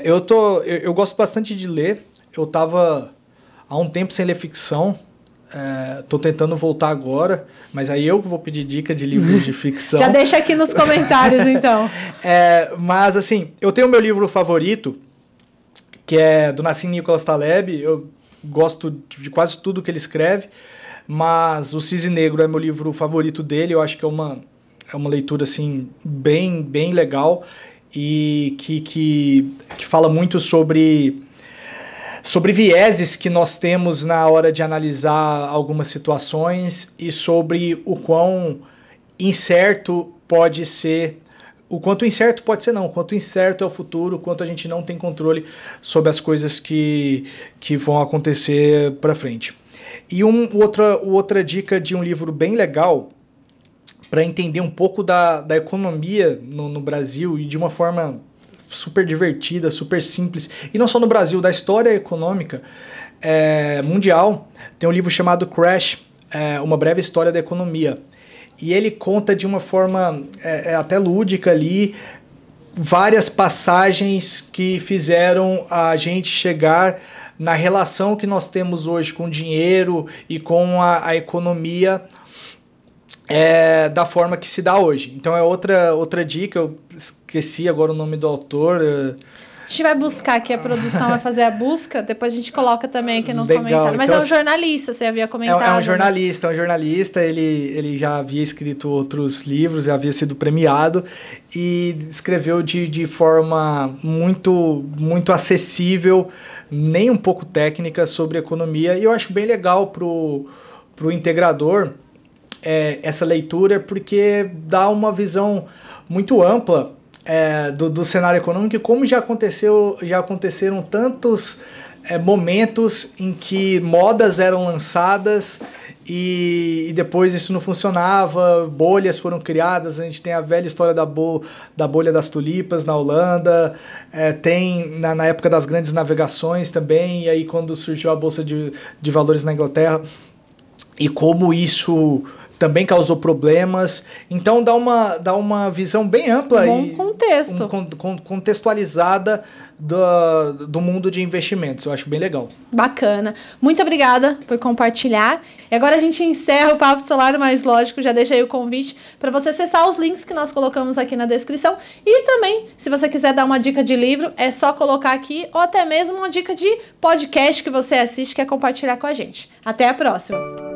Eu gosto bastante de ler. Eu tava há um tempo sem ler ficção. Tô tentando voltar agora, mas aí eu vou pedir dica de livros de ficção. Já deixa aqui nos comentários, então. Mas, assim, eu tenho o meu livro favorito, que é do Nassim Nicholas Taleb. Eu gosto de quase tudo que ele escreve, mas O Cisne Negro é meu livro favorito dele. Eu acho que é uma leitura, assim, bem legal e que fala muito sobre vieses que nós temos na hora de analisar algumas situações e sobre o quão incerto pode ser, o quanto incerto pode ser não, o quanto incerto é o futuro, o quanto a gente não tem controle sobre as coisas que vão acontecer para frente. E outra dica de um livro bem legal para entender um pouco da economia no Brasil e de uma forma super divertida, super simples, e não só no Brasil, da história econômica mundial. Tem um livro chamado Crash, Uma Breve História da Economia, e ele conta de uma forma até lúdica ali, várias passagens que fizeram a gente chegar na relação que nós temos hoje com o dinheiro e com a economia, da forma que se dá hoje. Então é outra dica. Eu esqueci agora o nome do autor. A gente vai buscar aqui, a produção vai fazer a busca, depois a gente coloca também aqui no Legal. comentário. Mas então, é um jornalista, você havia comentado. É um jornalista, ele já havia escrito outros livros, já havia sido premiado e escreveu de forma muito acessível, nem um pouco técnica, sobre economia. E eu acho bem legal pro integrador essa leitura, porque dá uma visão muito ampla do cenário econômico, e como já aconteceram tantos momentos em que modas eram lançadas e depois isso não funcionava, bolhas foram criadas. A gente tem a velha história da bolha das tulipas na Holanda, tem na época das grandes navegações também, e aí quando surgiu a Bolsa de Valores na Inglaterra, e como isso também causou problemas. Então dá uma visão bem ampla e contexto. Contextualizada do mundo de investimentos. Eu acho bem legal. Bacana. Muito obrigada por compartilhar. E agora a gente encerra o Papo Solar Mais Lógico. Já deixa aí o convite para você acessar os links que nós colocamos aqui na descrição. E também, se você quiser dar uma dica de livro, é só colocar aqui, ou até mesmo uma dica de podcast que você assiste, quer compartilhar com a gente. Até a próxima!